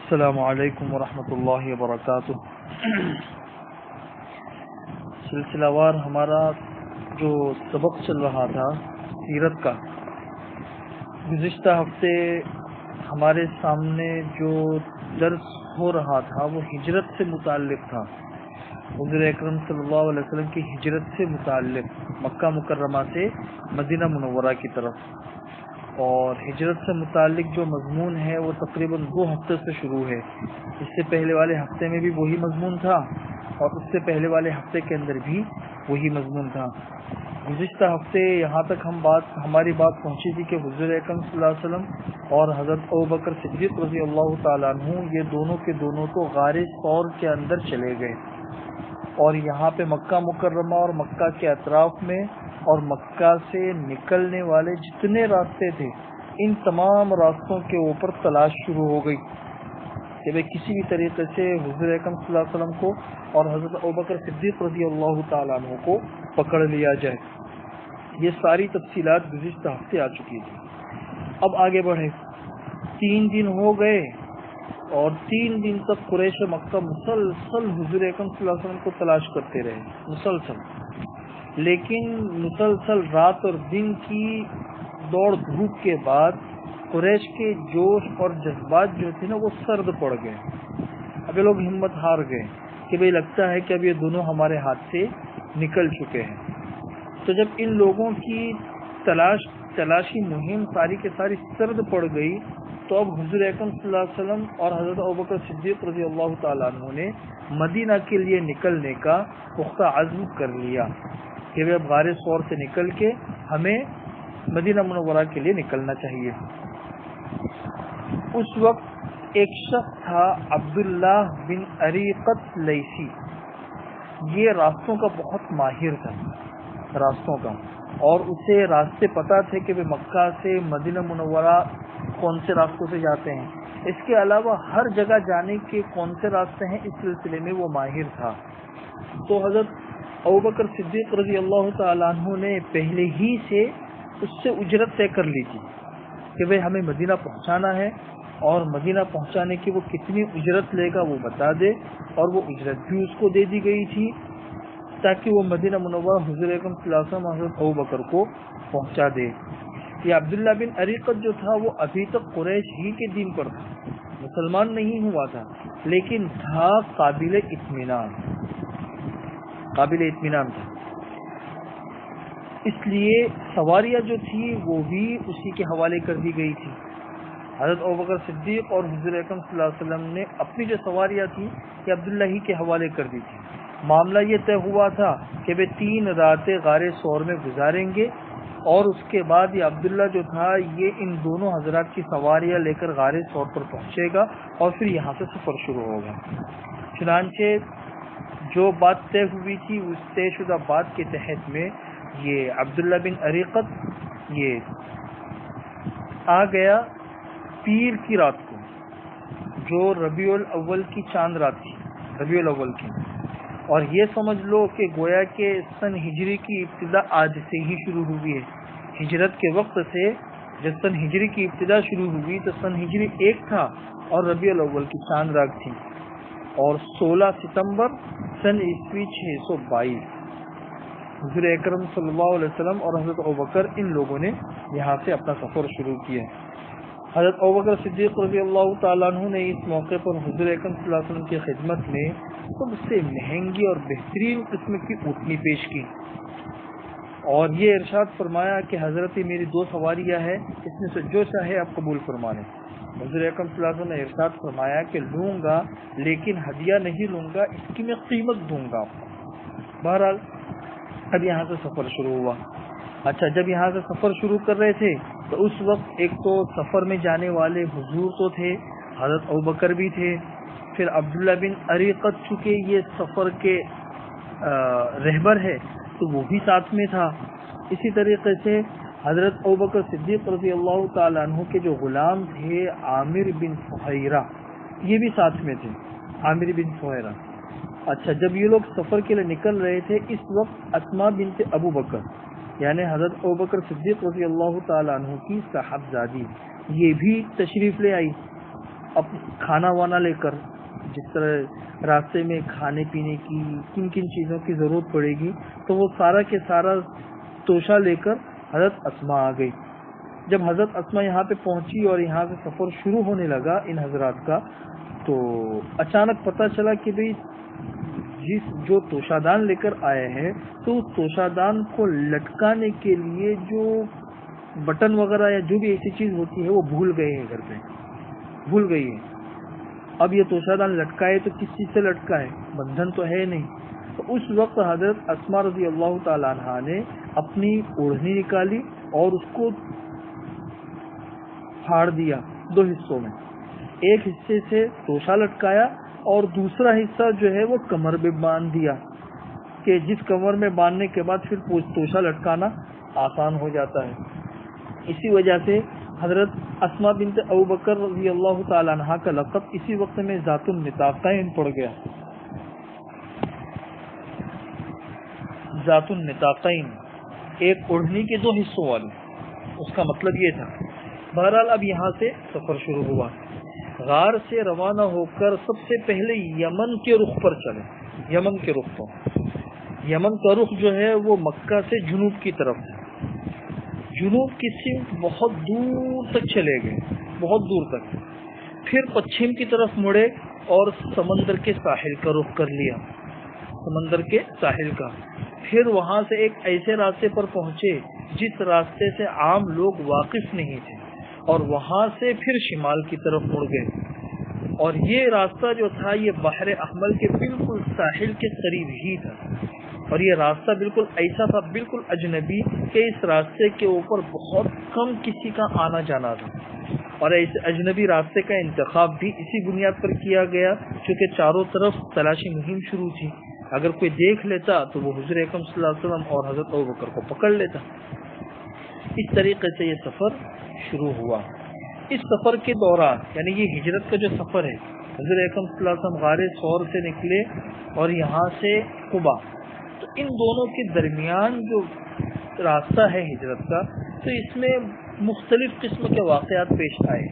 السلام علیکم ورحمۃ اللہ وبرکاتہ۔ سلسلہ وار ہمارا جو سبق چل رہا تھا سیرت کا، گزشتہ ہفتے ہمارے سامنے جو درس ہو رہا تھا وہ ہجرت سے متعلق تھا، حضور اکرم صلی اللہ علیہ وسلم کی ہجرت سے متعلق، مکہ مکرمہ سے مدینہ منورہ کی طرف۔ اور ہجرت سے متعلق جو مضمون ہے وہ تقریباً 2 ہفتے سے شروع ہے۔ اس سے پہلے والے ہفتے میں بھی وہی مضمون تھا اور اس سے پہلے والے ہفتے کے اندر بھی وہی مضمون تھا۔ گزشتہ ہفتے یہاں تک ہماری بات پہنچی تھی کہ حضور اکرم صلی اللہ علیہ وسلم اور حضرت ابوبکر صدیق رضی اللہ تعالیٰ عنہ یہ دونوں کے دونوں تو غار ثور کے اندر چلے گئے، اور یہاں پہ مکہ مکرمہ اور مکہ کے اطراف میں اور مکہ سے نکلنے والے جتنے راستے تھے ان تمام راستوں کے اوپر تلاش شروع ہو گئی کہ بھئی کسی بھی طریقے سے حضور اکرم صلی اللہ علیہ وسلم کو اور حضرت ابوبکر صدیق رضی اللہ تعالیٰ عنہ کو پکڑ لیا جائے۔ یہ ساری تفصیلات گزشتہ ہفتے آ چکی تھی۔ اب آگے بڑھے، 3 دن ہو گئے اور 3 دن تک قریش مکہ مسلسل حضور اکرم صلی اللہ علیہ وسلم کو تلاش کرتے رہے، مسلسل، لیکن مسلسل رات اور دن کی دوڑ دھوپ کے بعد قریش کے جوش اور جذبات جو تھے نا وہ سرد پڑ گئے۔ اب یہ لوگ ہمت ہار گئے کہ بھئی لگتا ہے کہ اب یہ دونوں ہمارے ہاتھ سے نکل چکے ہیں۔ تو جب ان لوگوں کی تلاشی مہم ساری کے ساری سرد پڑ گئی تو اب حضور اکرم صلی اللہ علیہ وسلم اور حضرت ابوبکر صدیق رضی اللہ تعالیٰ عنہ نے مدینہ کے لیے نکلنے کا پختہ عزم کر لیا کہ وہ اب غار ثور سے نکل کے ہمیں مدینہ منورہ کے لیے نکلنا چاہیے۔ اس وقت ایک شخص تھا عبداللہ بن اریقط لیثی، یہ راستوں کا بہت ماہر تھا، راستوں کا، اور اسے راستے پتہ تھے کہ مکہ سے مدینہ منورہ کون سے راستوں سے جاتے ہیں، اس کے علاوہ ہر جگہ جانے کے کون سے راستے ہیں اس سلسلے میں وہ ماہر تھا۔ تو حضرت ابوبکر صدیق رضی اللہ تعالیٰ عنہ نے پہلے ہی سے اس سے اجرت طے کر لی تھی کہ بھئی ہمیں مدینہ پہنچانا ہے، اور مدینہ پہنچانے کی وہ کتنی اجرت لے گا وہ بتا دے، اور وہ اجرت بھی اس کو دے دی گئی تھی تاکہ وہ مدینہ منورہ حضور اکرم صلی اللہ علیہ وسلم حضرت ابوبکر کو پہنچا دے۔ یہ عبداللہ بن اریقط جو تھا وہ ابھی تک قریش ہی کے دین پر تھا، مسلمان نہیں ہوا تھا، لیکن تھا قابل اطمینان تھا، اس لیے سواریاں جو تھی وہ بھی اسی کے حوالے کر دی گئی تھی۔ حضرت ابوبکر صدیق اور حضور اکرم صلی اللہ علیہ وسلم نے اپنی جو سواریاں تھیں یہ عبداللہ ہی کے حوالے کر دی تھی۔ معاملہ یہ طے ہوا تھا کہ وہ 3 راتیں غار ثور میں گزاریں گے، اور اس کے بعد یہ عبداللہ جو تھا یہ ان دونوں حضرات کی سواریاں لے کر غار ثور پر پہنچے گا اور پھر یہاں سے سفر شروع ہوگا۔ چنانچہ جو بات طے ہوئی تھی اس طے شدہ بات کے تحت میں یہ عبداللہ بن اریقط یہ آ گیا پیر کی رات کو، جو ربیع الاول کی چاند رات تھی، ربیع الاول کی، اور یہ سمجھ لو کہ گویا کہ سن ہجری کی ابتدا آج سے ہی شروع ہوئی ہے۔ ہجرت کے وقت سے جب سن ہجری کی ابتدا شروع ہوئی تو سن ہجری 1 تھا اور ربیع الاول کی چاند رات تھی، اور 16 ستمبر سن عیسوی 622 حضور اکرم صلی اللہ علیہ وسلم اور حضرت ابوبکر ان لوگوں نے یہاں سے اپنا سفر شروع کیا۔ حضرت ابوبکر صدیق رضی اللہ تعالیٰ عنہ نے اس موقع پر حضور اکرم صلی اللہ علیہ وسلم کی خدمت میں سب سے مہنگی اور بہترین قسم کی اونٹنی پیش کی، اور یہ ارشاد فرمایا کہ حضرت میری 2 سواریاں ہیں، اس میں سے جو چاہے آپ قبول فرما لیں۔ حضور اکرم صلی اللہ علیہ وسلم نے ارشاد فرمایا کہ لوں گا لیکن ہدیہ نہیں لوں گا، اس کی میں قیمت دوں گا آپ کو۔ بہرحال اب یہاں سے سفر شروع ہوا۔ اچھا، جب یہاں سے سفر شروع کر رہے تھے تو اس وقت ایک تو سفر میں جانے والے حضور تو تھے، حضرت ابوبکر بھی تھے، پھر عبداللہ بن اریقط چونکہ یہ سفر کے رہبر ہے تو وہ بھی ساتھ میں تھا۔ اسی طریقے سے حضرت ابوبکر صدیق رضی اللہ تعالیٰ عنہ کے جو غلام تھے عامر بن فہیرہ، یہ بھی ساتھ میں تھے، عامر بن فہیرہ۔ اچھا، جب یہ لوگ سفر کے لیے نکل رہے تھے اس وقت اسماء بنت ابو بکر یعنی حضرت ابوبکر صدیق رضی اللہ تعالیٰ عنہ کی صاحبزادی یہ بھی تشریف لے آئی۔ اب کھانا وانا لے کر، جس طرح راستے میں کھانے پینے کی کن کن چیزوں کی ضرورت پڑے گی، تو وہ سارا کے سارا توشہ لے کر حضرت اسما آ گئی. جب حضرت اسما یہاں پہ پہنچی اور یہاں سے سفر شروع ہونے لگا ان حضرات کا، تو اچانک پتہ چلا کہ بھئی جو توشہ دان لے کر آئے ہیں، تو اس توشہ دان کو لٹکانے کے لیے جو بٹن وغیرہ یا جو بھی ایسی چیز ہوتی ہے وہ بھول گئے ہیں، گھر پہ بھول گئی ہے. اب یہ توشہ دان لٹکائے تو کس چیز سے لٹکائے؟ بندھن تو ہے نہیں. تو اس وقت حضرت اسما رضی اللہ تعالی عنہا نے اپنی اوڑھنی نکالی اور اس کو پھاڑ دیا 2 حصوں میں. ایک حصے سے توشہ لٹکایا اور دوسرا حصہ جو ہے وہ کمر میں باندھ دیا، کہ جس کمر میں باندھنے کے بعد پھر توشہ لٹکانا آسان ہو جاتا ہے. اسی وجہ سے حضرت اسما بنت ابوبکر رضی اللہ تعالی عنہا کا لقب اسی وقت میں ذات النطاقین پڑ گیا. ذات النطاقین، ایک اوڑھنی کے 2 حصوں والی، اس کا مطلب یہ تھا. بہرحال اب یہاں سے سفر شروع ہوا. غار سے روانہ ہو کر سب سے پہلے یمن کے رخ پر چلے. یمن کے رخ پر، یمن کا رخ جو ہے وہ مکہ سے جنوب کی طرف ہے. جنوب کی سمت بہت دور تک چلے گئے، بہت دور تک. پھر پچھم کی طرف مڑے اور سمندر کے ساحل کا رخ کر لیا، سمندر کے ساحل کا. پھر وہاں سے ایک ایسے راستے پر پہنچے جس راستے سے عام لوگ واقف نہیں تھے، اور وہاں سے پھر شمال کی طرف مڑ گئے. اور یہ راستہ جو تھا یہ بحر احمر کے بالکل ساحل کے قریب ہی تھا، اور یہ راستہ بالکل ایسا تھا، بالکل اجنبی، کہ اس راستے کے اوپر بہت کم کسی کا آنا جانا تھا. اور اس اجنبی راستے کا انتخاب بھی اسی بنیاد پر کیا گیا کیونکہ چاروں طرف تلاشی مہم شروع تھی. اگر کوئی دیکھ لیتا تو وہ حضور اکرم صلی اللہ علیہ وسلم اور حضرت ابوبکر کو پکڑ لیتا. اس طریقے سے یہ سفر شروع ہوا. اس سفر کے دوران، یعنی یہ ہجرت کا جو سفر ہے، حضور اکرم صلی اللہ علیہ وسلم غار ثور سے نکلے اور یہاں سے قبا، تو ان دونوں کے درمیان جو راستہ ہے ہجرت کا، تو اس میں مختلف قسم کے واقعات پیش آئے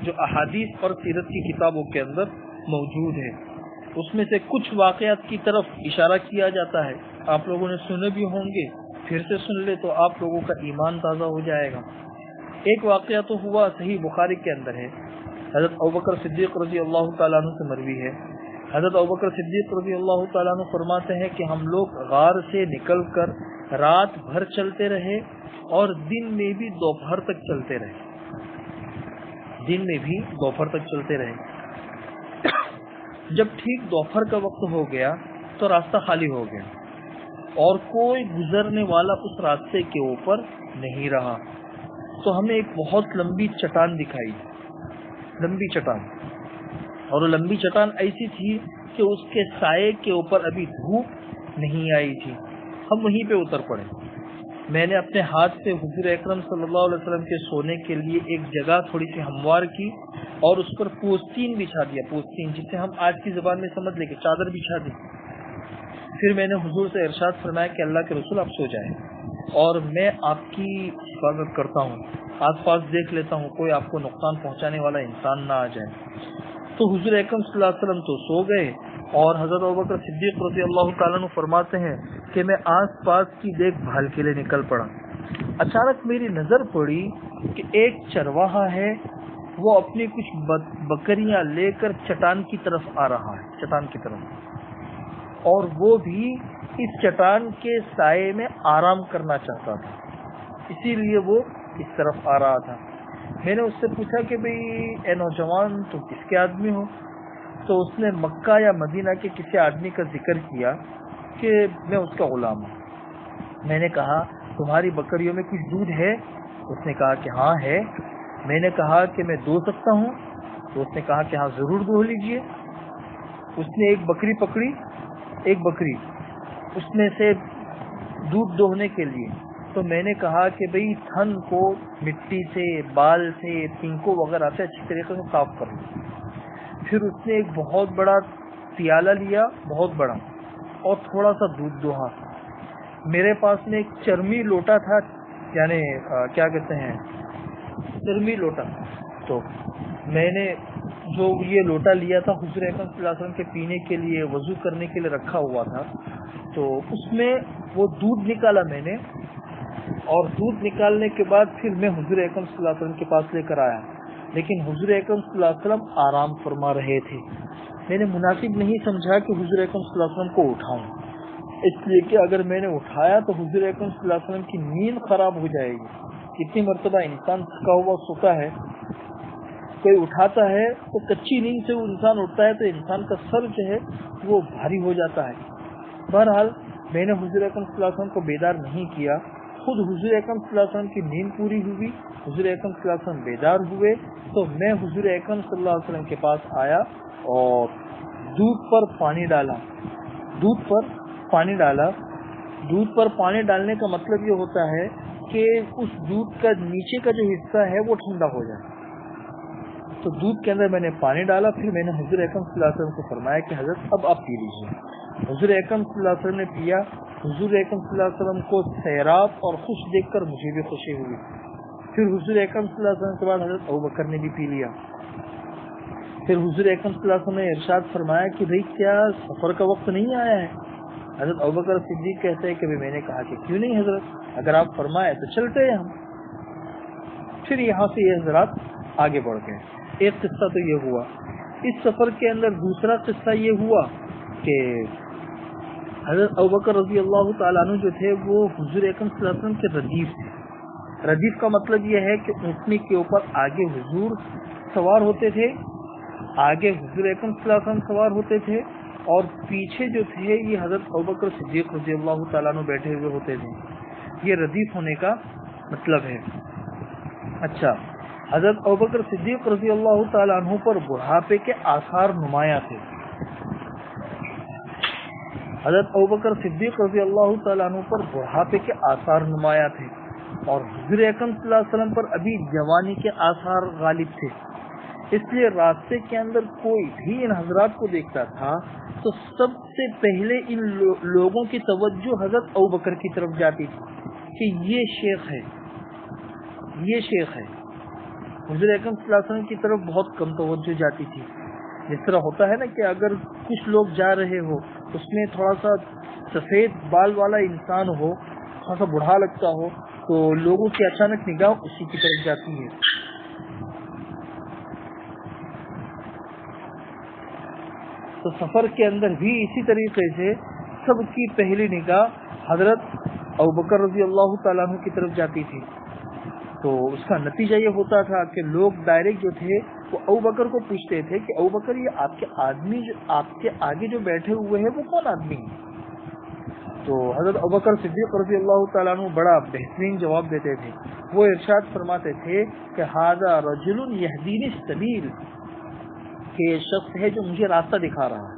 جو احادیث اور سیرت کی کتابوں کے اندر موجود ہیں. اس میں سے کچھ واقعات کی طرف اشارہ کیا جاتا ہے، آپ لوگوں نے سنے بھی ہوں گے، پھر سے سن لے تو آپ لوگوں کا ایمان تازہ ہو جائے گا. ایک واقعہ تو ہوا، صحیح بخاری کے اندر ہے، حضرت ابوبکر صدیق رضی اللہ تعالیٰ عنہ سے مروی ہے. حضرت ابوبکر صدیق رضی اللہ تعالیٰ عنہ فرماتے ہیں کہ ہم لوگ غار سے نکل کر رات بھر چلتے رہے اور دن میں بھی دوپہر تک چلتے رہے، دن میں بھی دوپہر تک چلتے رہے. جب ٹھیک دوپہر کا وقت ہو گیا تو راستہ خالی ہو گیا اور کوئی گزرنے والا اس راستے کے اوپر نہیں رہا. تو ہمیں ایک بہت لمبی چٹان دکھائی، لمبی چٹان، اور وہ لمبی چٹان ایسی تھی کہ اس کے سائے کے اوپر ابھی دھوپ نہیں آئی تھی. ہم وہیں پہ اتر پڑے. میں نے اپنے ہاتھ سے حضور اکرم صلی اللہ علیہ وسلم کے سونے کے لیے ایک جگہ تھوڑی سی ہموار کی اور اس پر پوستین بچھا دیا، پوستین جسے ہم آج کی زبان میں سمجھ لیں کہ چادر بچھا دی. پھر میں نے حضور سے ارشاد فرمایا کہ اللہ کے رسول آپ سو جائیں اور میں آپ کی حفاظت کرتا ہوں، آس پاس دیکھ لیتا ہوں کوئی آپ کو نقصان پہنچانے والا انسان نہ آ جائے. تو حضور اکرم صلی اللہ علیہ وسلم تو سو گئے اور حضرت ابوبکر صدیق رضی اللہ تعالیٰ عنہ فرماتے ہیں کہ میں آس پاس کی دیکھ بھال کے لیے نکل پڑا. اچانک میری نظر پڑی کہ ایک چرواہا ہے، وہ اپنی کچھ بکریاں لے کر چٹان کی طرف آ رہا ہے، چٹان کی طرف، اور وہ بھی اس چٹان کے سائے میں آرام کرنا چاہتا تھا، اسی لیے وہ اس طرف آ رہا تھا. میں نے اس سے پوچھا کہ بھئی اے نوجوان تو کس کے آدمی ہو؟ تو اس نے مکہ یا مدینہ کے کسی آدمی کا ذکر کیا کہ میں اس کا غلام ہوں. میں نے کہا تمہاری بکریوں میں کچھ دودھ ہے؟ اس نے کہا کہ ہاں ہے. میں نے کہا کہ میں دو سکتا ہوں؟ تو اس نے کہا کہ ہاں ضرور دو لیجئے. اس نے ایک بکری پکڑی، ایک بکری اس میں سے دودھ دوہنے کے لیے. تو میں نے کہا کہ بھئی تھن کو مٹی سے، بال سے، تینکوں وغیرہ سے اچھی طریقے سے صاف کر لو. پھر اس نے ایک بہت بڑا پیالہ لیا، بہت بڑا، اور تھوڑا سا دودھ دوہا. میرے پاس میں ایک چرمی لوٹا تھا، یعنی کیا کہتے ہیں، چرمی لوٹا. تو میں نے جو یہ لوٹا لیا تھا حضور اکرم صلی اللہ علیہ وسلم کے پینے کے لیے، وضو کرنے کے لیے رکھا ہوا تھا، تو اس میں وہ دودھ نکالا میں نے، اور دودھ نکالنے کے بعد پھر میں حضور اکرم صلی اللہ علیہ وسلم کے پاس لے کر آیا، لیکن حضور اکرم صلی اللہ علیہ وسلم آرام فرما رہے تھے۔ میں نے مناسب نہیں سمجھا کہ حضور اکرم صلی اللہ علیہ وسلم کو اٹھاؤں، اس لیے کہ اگر میں نے اٹھایا تو حضور اکرم صلی اللہ علیہ وسلم کی نیند خراب ہو جائے گی۔ کتنی مرتبہ انسان تھکا ہوا سوتا ہے، کوئی اٹھاتا ہے تو کچی نیند سے وہ انسان اٹھتا ہے تو انسان کا سر جو ہے وہ بھاری ہو جاتا ہے۔ بہرحال میں نے حضور اکرم صلی اللہ علیہ وسلم کو بیدار نہیں کیا، خود حضور اکرم صلی اللہ علیہ وسلم کی نیند پوری ہوئی، حضور اکرم صلی اللہ علیہ وسلم بیدار ہوئے، تو میں حضور اکرم صلی اللہ علیہ وسلم کے پاس آیا اور دودھ پر پانی ڈالا۔ دودھ پر پانی ڈالنے کا مطلب یہ ہوتا ہے کہ اس دودھ کا نیچے کا جو حصہ ہے وہ ٹھنڈا ہو جائے۔ تو دودھ کے اندر میں نے پانی ڈالا، پھر میں نے حضور اکرم صلی اللہ علیہ وسلم کو فرمایا کہ حضرت اب آپ پی لیجیے۔ حضور اکرم صلی اللہ علیہ وسلم نے پیا۔ حضور اکرم صلی اللہ علیہ وسلم کو سیراب اور خوش دیکھ کر مجھے بھی خوشی ہوئی۔ پھر حضور اکرم صلی اللہ علیہ وسلم کے بعد حضرت ابوبکر نے بھی پی لیا۔ پھر حضور اکرم صلی اللہ علیہ وسلم نے ارشاد فرمایا کہ بھئی کیا سفر کا وقت نہیں آیا ہے؟ حضرت ابوبکر صدیق کہتے ہیں کہ میں نے کہا کہ کیوں نہیں حضرت، اگر آپ فرمائے تو چلتے ہیں ہم۔ پھر یہاں سے یہ حضرات آگے بڑھ گئے۔ ایک قصہ تو یہ ہوا۔ اس سفر کے اندر دوسرا قصہ یہ ہوا کہ حضرت ابوبکر رضی اللہ تعالیٰ عنہ جو تھے وہ حضور اکرم صلی اللہ علیہ وسلم کے ردیف تھے۔ ردیف کا مطلب یہ ہے کہ اونٹنی کے اوپر آگے حضور سوار ہوتے تھے، آگے حضور اکرم صلی اللہ علیہ وسلم سوار ہوتے تھے، اور پیچھے جو تھے یہ حضرت ابوبکر صدیق رضی اللہ تعالیٰ عنہ بیٹھے ہوئے ہوتے تھے۔ یہ ردیف ہونے کا مطلب ہے۔ اچھا، حضرت ابوبکر صدیق رضی اللہ تعالیٰ عنہ پر بڑھاپے کے آثار نمایاں تھے۔ حضرت ابوبکر صدیق رضی اللہ تعالیٰ عنہ پر بڑھاپے کے آثار نمایاں تھے، اور حضور اکرم صلی اللہ علیہ وسلم پر ابھی جوانی کے آثار غالب تھے۔ اس لیے راستے کے اندر کوئی بھی ان حضرات کو دیکھتا تھا تو سب سے پہلے ان لوگوں کی توجہ حضرت ابوبکر کی طرف جاتی تھی کہ یہ شیخ ہے، یہ شیخ ہے۔ حضور اکرم صلی اللہ علیہ وسلم کی طرف بہت کم توجہ جاتی تھی۔ جس طرح ہوتا ہے نا کہ اگر کچھ لوگ جا رہے ہو، اس میں تھوڑا سا سفید بال والا انسان ہو، تھوڑا سا بوڑھا لگتا ہو، تو لوگوں کی اچانک نگاہ اسی کی طرف جاتی ہے۔ تو سفر کے اندر بھی اسی طریقے سے سب کی پہلی نگاہ حضرت ابوبکر رضی اللہ تعالیٰ عنہ کی طرف جاتی تھی۔ تو اس کا نتیجہ یہ ہوتا تھا کہ لوگ ڈائریکٹ جو تھے وہ ابوبکر کو پوچھتے تھے کہ ابوبکر یہ آپ کے آدمی جو آپ کے آگے جو بیٹھے ہوئے ہیں وہ کون آدمی ہے؟ تو حضرت ابوبکر صدیق رضی اللہ تعالیٰ عنہ بڑا بہترین جواب دیتے تھے۔ وہ ارشاد فرماتے تھے کہ ھذا رجل یہدینی السبیل، کہ یہ شخص ہے جو مجھے راستہ دکھا رہا ہے۔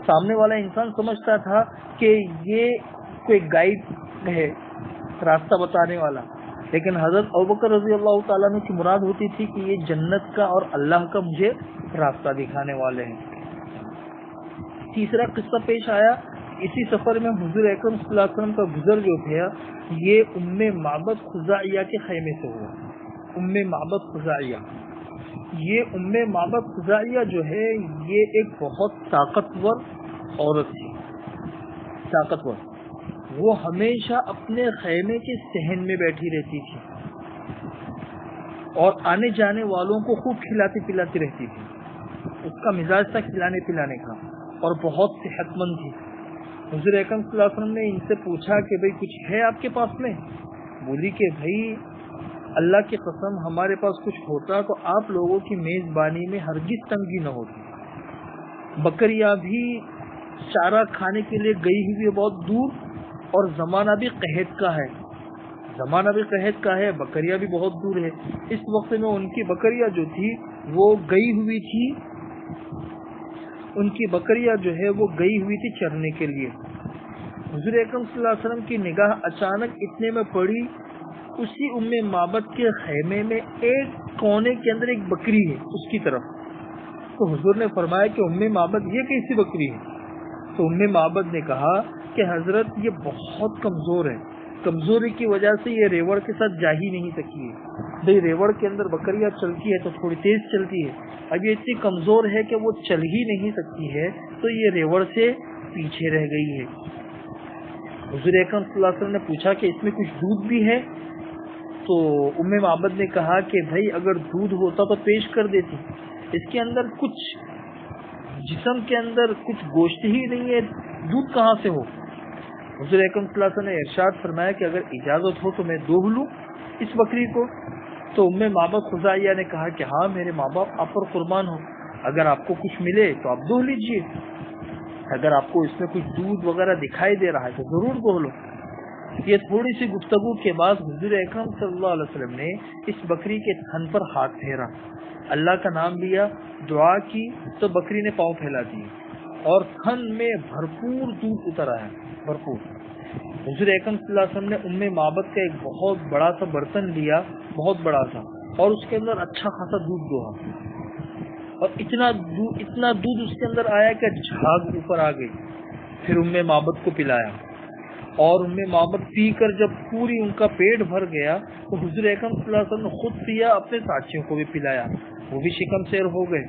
سامنے والا انسان سمجھتا تھا کہ یہ کوئی گائیڈ ہے، راستہ بتانے والا، لیکن حضرت ابوبکر رضی اللہ تعالیٰ عنہ کی مراد ہوتی تھی کہ یہ جنت کا اور اللہ کا مجھے راستہ دکھانے والے ہیں۔ تیسرا قصہ پیش آیا اسی سفر میں، حضور اکرم صلی اللہ علیہ وسلم کا گزر جو تھا یہ ام معبد خزاعیہ کے خیمے سے ہوا۔ ام معبد خزاعیہ، یہ ام معبد خزاعیہ جو ہے یہ ایک بہت طاقتور عورت تھی، طاقتور۔ وہ ہمیشہ اپنے خیمے کے صحن میں بیٹھی رہتی تھی اور آنے جانے والوں کو خوب کھلاتی پلاتی رہتی تھی۔ اس کا مزاج تھا کھلانے پلانے کا، اور بہت صحت مند تھی۔ حضور اکرم صلی اللہ علیہ وسلم نے ان سے پوچھا کہ بھئی کچھ ہے آپ کے پاس میں؟ بولی کہ بھئی اللہ کی قسم ہمارے پاس کچھ ہوتا تو آپ لوگوں کی میزبانی میں ہرگز تنگی نہ ہوتی۔ بکریاں بھی چارہ کھانے کے لیے گئی ہوئی ہے بہت دور، اور زمانہ بھی قحط کا ہے، زمانہ بھی قحط کا ہے، بکریاں بھی بہت دور ہے۔ اس وقت میں ان کی بکریاں جو تھی وہ گئی ہوئی تھی، ان کی بکریاں جو ہے وہ گئی ہوئی تھی چرنے کے لیے۔ حضور اکرم صلی اللہ علیہ وسلم کی نگاہ اچانک اتنے میں پڑی، اسی ام معبد کے خیمے میں ایک کونے کے اندر ایک بکری ہے اس کی طرف۔ تو حضور نے فرمایا کہ ام معبد یہ کیسی بکری ہے؟ تو ام معبد نے کہا کہ حضرت یہ بہت کمزور ہے، کمزوری کی وجہ سے یہ ریوڑ کے ساتھ جا ہی نہیں سکی ہے۔ بھئی ریوڑ کے اندر بکریاں چلتی ہے تو تھوڑی تیز چلتی ہے، اب یہ اتنی کمزور ہے کہ وہ چل ہی نہیں سکتی ہے، تو یہ ریوڑ سے پیچھے رہ گئی ہے۔ حضور اکرم صلی اللہ علیہ وسلم نے پوچھا کہ اس میں کچھ دودھ بھی ہے؟ تو ام معبد نے کہا کہ بھائی اگر دودھ ہوتا تو پیش کر دیتی، اس کے اندر کچھ جسم کے اندر کچھ گوشت ہی نہیں ہے، دودھ کہاں سے ہو؟ حضور اکرم صلی اللہ علیہ وسلم نے ارشاد فرمایا کہ اگر اجازت ہو تو میں دوہ لوں اس بکری کو۔ تو ام معبد خزاعیہ نے کہا کہ ہاں میرے ماں باپ آپ پر قربان ہو، اگر آپ کو کچھ ملے تو آپ دوہ لیجئے، اگر آپ کو اس میں کچھ دودھ وغیرہ دکھائی دے رہا ہے تو ضرور دوہ لو۔ یہ تھوڑی سی گفتگو کے بعد حضور اکرم صلی اللہ علیہ وسلم نے اس بکری کے تھن پر ہاتھ پھیرا، اللہ کا نام لیا، دعا کی، تو بکری نے پاؤں پھیلا دیے اور تھن میں بھرپور دودھ اتر آیا، بھرپور۔ حضور اکرم صلی اللہ علیہ وسلم نے ام معبد کا ایک بہت بڑا سا برتن لیا، بہت بڑا سا، اور اس کے اندر اچھا خاصا دودھ دوہا، اور اتنا دودھ اس کے اندر آیا کہ جھاگ اوپر آ گئی۔ پھر ام معبد کو پلایا، اور ام معبد پی کر جب پوری ان کا پیٹ بھر گیا تو حضور اکرم صلی اللہ علیہ وسلم نے خود پیا، اپنے ساتھیوں کو بھی پلایا، وہ بھی شکم سیر ہو گئے۔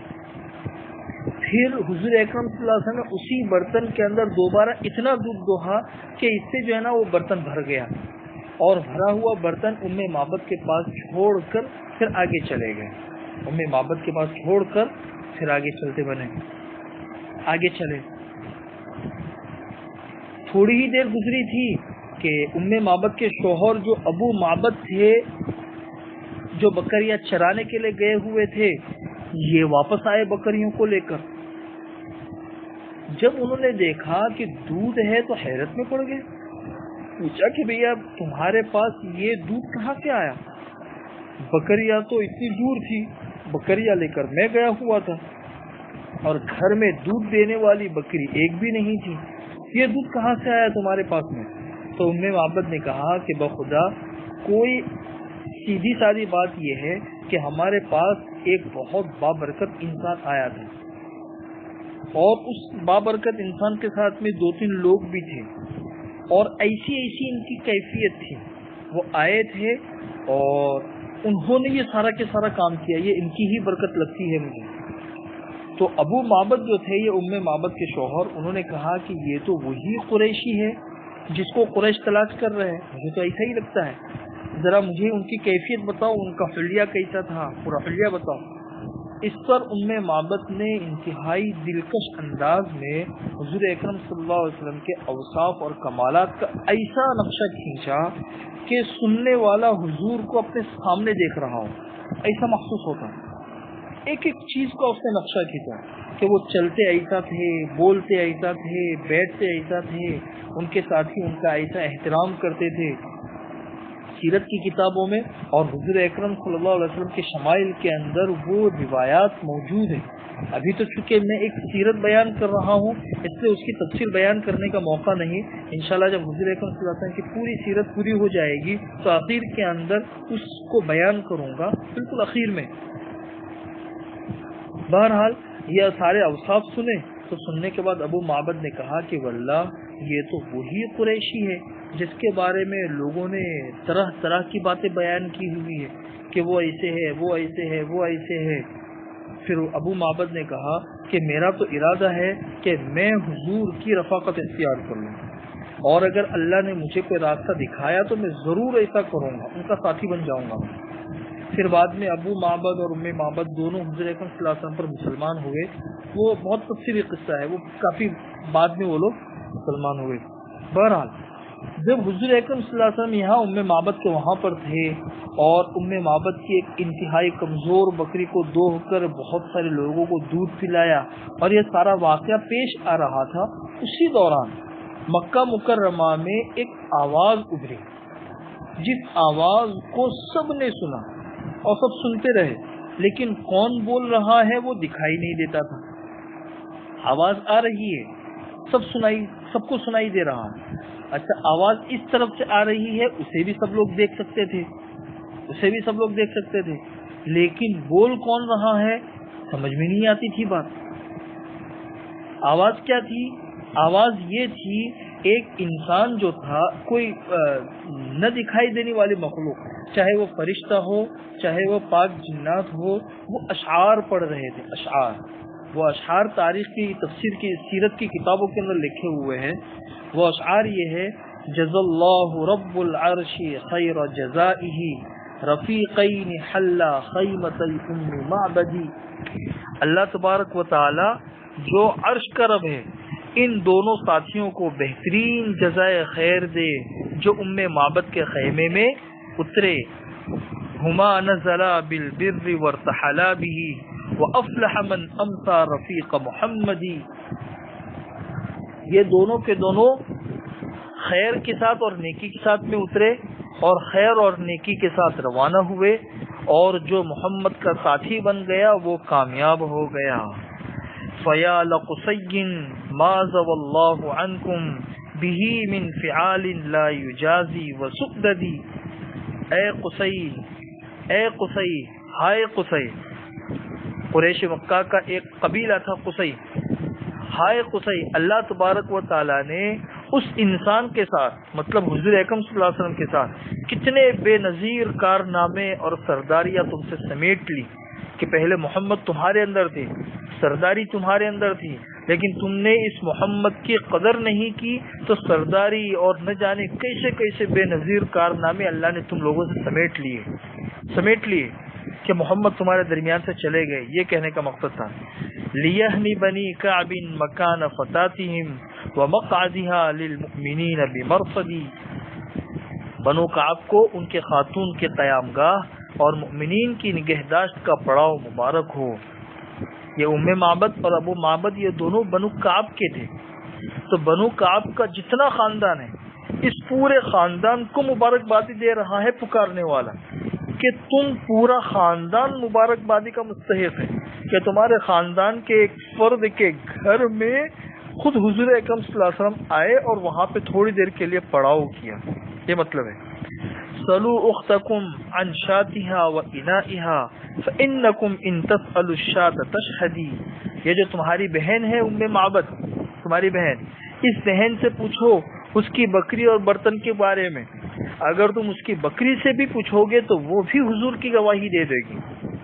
پھر حضور اکرم صلی اللہ علیہ وسلم نے اسی برتن کے اندر دوبارہ اتنا دودھ دوہا کہ اس سے جو ہے نا وہ برتن بھر گیا، اور بھرا ہوا برتن ام معبد کے پاس چھوڑ کر پھر آگے چلے گئے۔ ام معبد کے پاس چھوڑ کر پھر آگے چلتے بنے، آگے چلے۔ تھوڑی ہی دیر گزری تھی کہ ام معبد کے شوہر جو ابو معبد تھے، جو بکریاں چرانے کے لیے گئے ہوئے تھے، یہ واپس آئے بکریوں کو لے کر۔ جب انہوں نے دیکھا کہ دودھ ہے تو حیرت میں پڑ گئے، پوچھا کہ بھیا تمہارے پاس یہ دودھ کہاں سے آیا؟ بکریاں تو اتنی دور تھی، بکریاں لے کر میں گیا ہوا تھا، اور گھر میں دودھ دینے والی بکری ایک بھی نہیں تھی، یہ دودھ کہاں سے آیا تمہارے پاس میں؟ تو ام معبد نے کہا کہ بخدا کوئی سیدھی سادی بات یہ ہے کہ ہمارے پاس ایک بہت بابرکت انسان آیا تھا، اور اس بابرکت انسان کے ساتھ میں 2-3 لوگ بھی تھے، اور ایسی ان کی کیفیت تھی، وہ آئے تھے اور انہوں نے یہ سارا کے سارا کام کیا، یہ ان کی ہی برکت لگتی ہے مجھے۔ تو ابو معبد جو تھے، یہ ام معبد کے شوہر، انہوں نے کہا کہ یہ تو وہی قریشی ہے جس کو قریش تلاش کر رہے ہیں، مجھے تو ایسا ہی لگتا ہے، ذرا مجھے ان کی کیفیت بتاؤ، ان کا حلیہ کیسا تھا، پورا حلیہ بتاؤ۔ اس پر ام معبد نے انتہائی دلکش انداز میں حضور اکرم صلی اللہ علیہ وسلم کے اوصاف اور کمالات کا ایسا نقشہ کھینچا کہ سننے والا حضور کو اپنے سامنے دیکھ رہا ہو، ایسا محسوس ہوتا۔ ایک چیز کا اس نے نقشہ کھینچا کہ وہ چلتے ایسا تھے، بولتے ایسا تھے، بیٹھتے ایسا تھے، ان کے ساتھی ان کا ایسا احترام کرتے تھے سیرت کی کتابوں میں، اور حضور اکرم صلی اللہ علیہ وسلم کے شمائل کے اندر وہ روایات موجود ہیں۔ ابھی تو چونکہ میں ایک سیرت بیان کر رہا ہوں، اس لیے اس کی تفصیل بیان کرنے کا موقع نہیں، انشاءاللہ جب حضور اکرم صلی اللہ علیہ وسلم کی پوری سیرت پوری ہو جائے گی تو آخر کے اندر اس کو بیان کروں گا، بالکل اخیر میں۔ بہرحال یہ سارے اوصاف سنے، تو سننے کے بعد ابو معبد نے کہا کہ واللہ یہ تو وہی قریشی ہے جس کے بارے میں لوگوں نے طرح طرح کی باتیں بیان کی ہوئی ہے کہ وہ ایسے ہے، وہ ایسے ہے، وہ ایسے ہے۔ پھر ابو معبد نے کہا کہ میرا تو ارادہ ہے کہ میں حضور کی رفاقت اختیار کر لوں، اور اگر اللہ نے مجھے کوئی راستہ دکھایا تو میں ضرور ایسا کروں گا، ان کا ساتھی بن جاؤں گا۔ پھر بعد میں ابو معبد اور ام معبد دونوں حضور اکرم صلی اللہ علیہ وسلم پر مسلمان ہوئے، وہ بہت تفصیلی قصہ ہے، وہ کافی بعد میں وہ لوگ مسلمان ہوئے۔ بہرحال جب حضور اکرم صلی اللہ علیہ وسلم یہاں ام معبد کے وہاں پر تھے، اور ام معبد کی ایک انتہائی کمزور بکری کو دوہ کر بہت سارے لوگوں کو دودھ پلایا، اور یہ سارا واقعہ پیش آ رہا تھا، اسی دوران مکہ مکرمہ میں ایک آواز ابھری، جس آواز کو سب نے سنا اور سب سنتے رہے، لیکن کون بول رہا ہے وہ دکھائی نہیں دیتا تھا۔ آواز آ رہی ہے، سب کو سنائی دے رہا ہے، اچھا آواز اس طرف سے آ رہی ہے، اسے بھی سب لوگ دیکھ سکتے تھے، لیکن بول کون رہا ہے سمجھ میں نہیں آتی تھی بات۔ آواز کیا تھی؟ آواز یہ تھی، ایک انسان جو تھا، کوئی نہ دکھائی دینے والی مخلوق، چاہے وہ فرشتہ ہو چاہے وہ پاک جنات ہو، وہ اشعار پڑھ رہے تھے. اشعار، وہ اشعار تاریخ کی تفسیر کی سیرت کی کتابوں کے اندر لکھے ہوئے ہیں. وہ اشعار یہ ہے: جزا اللہ رب العرش خیر جزائہ رفیقین حلا خیمۃ الام معبدی. اللہ تبارک و تعالی جو عرش کا رب ہے، ان دونوں ساتھیوں کو بہترین جزائے خیر دے جو ام معبد کے خیمے میں اترے. ہما نزلا بالبر وارتحلا به وافلح من امسى رفیق محمدی. یہ دونوں کے دونوں خیر کے ساتھ اور نیکی کے ساتھ میں اترے اور خیر اور نیکی کے ساتھ روانہ ہوئے، اور جو محمد کا ساتھی بن گیا وہ کامیاب ہو گیا. فیا لقصی ما زوى الله عنكم به من فعال لا يجازي وسؤددی. اے قصی، اے قصی، ہائے قصی. قریش مکہ کا ایک قبیلہ تھا قصی. ہائے قصی، اللہ تبارک و تعالیٰ نے اس انسان کے ساتھ، مطلب حضور اکرم صلی اللہ علیہ وسلم کے ساتھ، کتنے بے نظیر کارنامے اور سرداریاں تم سے سمیٹ لی کہ پہلے محمد تمہارے اندر تھے، سرداری تمہارے اندر تھی، لیکن تم نے اس محمد کی قدر نہیں کی تو سرداری اور نہ جانے کیسے کیسے بے نظیر کارنامے اللہ نے تم لوگوں سے سمیٹ لیے کہ محمد تمہارے درمیان سے چلے گئے. یہ کہنے کا مقصد تھا. لیہنی بنی کعب مکان فتاتہم ومقعدها للمؤمنین بمرصدی. بنو کعب کو ان کے خاتون کے قیام گاہ اور مؤمنین کی نگہداشت کا پڑاؤ مبارک ہو. یہ ام معبد اور ابو معبد یہ دونوں بنو کعب کے تھے. تو بنو کعب کا جتنا خاندان ہے، اس پورے خاندان کو مبارکبادی دے رہا ہے پکارنے والا کہ تم پورا خاندان مبارکبادی کا مستحق ہے کہ تمہارے خاندان کے ایک فرد کے گھر میں خود حضور اکرم صلی اللہ علیہ وسلم آئے اور وہاں پہ تھوڑی دیر کے لیے پڑاؤ کیا. یہ مطلب ہے سلو اختکم عن شاتها وانائها فانکم ان تسألوا الشاة تشهدی. یہ جو تمہاری بہن ہے ام معبد، تمہاری بہن، اس بہن سے پوچھو اس کی بکری اور برتن کے بارے میں. اگر تم اس کی بکری سے بھی پوچھو گے تو وہ بھی حضور کی گواہی دے دے گی.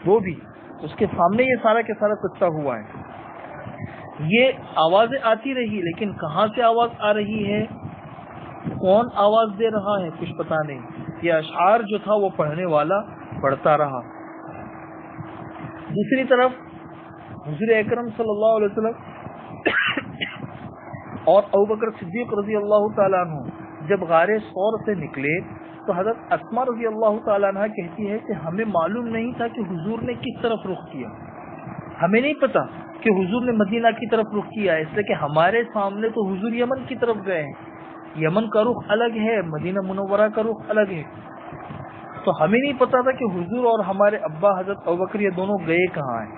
وہ بھی اس کے سامنے یہ سارا کے سارا سچا ہوا ہے. یہ آوازیں آتی رہی، لیکن کہاں سے آواز آ رہی ہے، کون آواز دے رہا ہے، کچھ پتا نہیں. یہ اشعار جو تھا وہ پڑھنے والا پڑھتا رہا. دوسری طرف حضور اکرم صلی اللہ علیہ وسلم اور ابوبکر صدیق رضی اللہ تعالیٰ عنہ جب غار ثور سے نکلے تو حضرت اسماء رضی اللہ تعالیٰ عنہ کہتی ہے کہ ہمیں معلوم نہیں تھا کہ حضور نے کس طرف رخ کیا. ہمیں نہیں پتا کہ حضور نے مدینہ کی طرف رخ کیا ہے، اس لیے کہ ہمارے سامنے تو حضور یمن کی طرف گئے ہیں. یمن کا رخ الگ ہے، مدینہ منورہ کا رخ الگ ہے. تو ہمیں نہیں پتا تھا کہ حضور اور ہمارے ابا حضرت ابوبکر یہ دونوں گئے کہاں ہیں.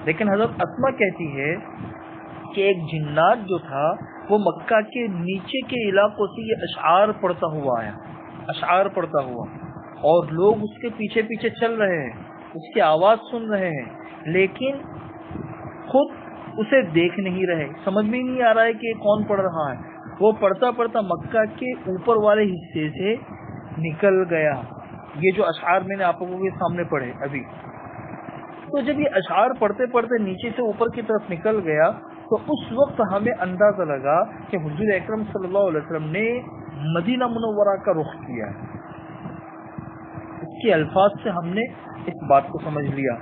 لیکن حضرت اسماء کہتی ہے کہ ایک جنات جو تھا وہ مکہ کے نیچے کے علاقوں سے یہ اشعار پڑھتا ہوا آیا، اشعار پڑھتا ہوا، اور لوگ اس کے پیچھے پیچھے چل رہے ہیں، اس کی آواز سن رہے ہیں، لیکن خود اسے دیکھ نہیں رہے، سمجھ میں نہیں آ رہا ہے کہ کون پڑھ رہا ہے. وہ پڑھتا پڑھتا مکہ کے اوپر والے حصے سے نکل گیا. یہ جو اشعار میں نے آپ لوگوں کے سامنے پڑھے ابھی، تو جب یہ اشعار پڑھتے پڑھتے نیچے سے اوپر کی طرف نکل گیا تو اس وقت ہمیں اندازہ لگا کہ حضور اکرم صلی اللہ علیہ وسلم نے مدینہ منورہ کا رخ کیا. اس کے الفاظ سے ہم نے اس بات کو سمجھ لیا.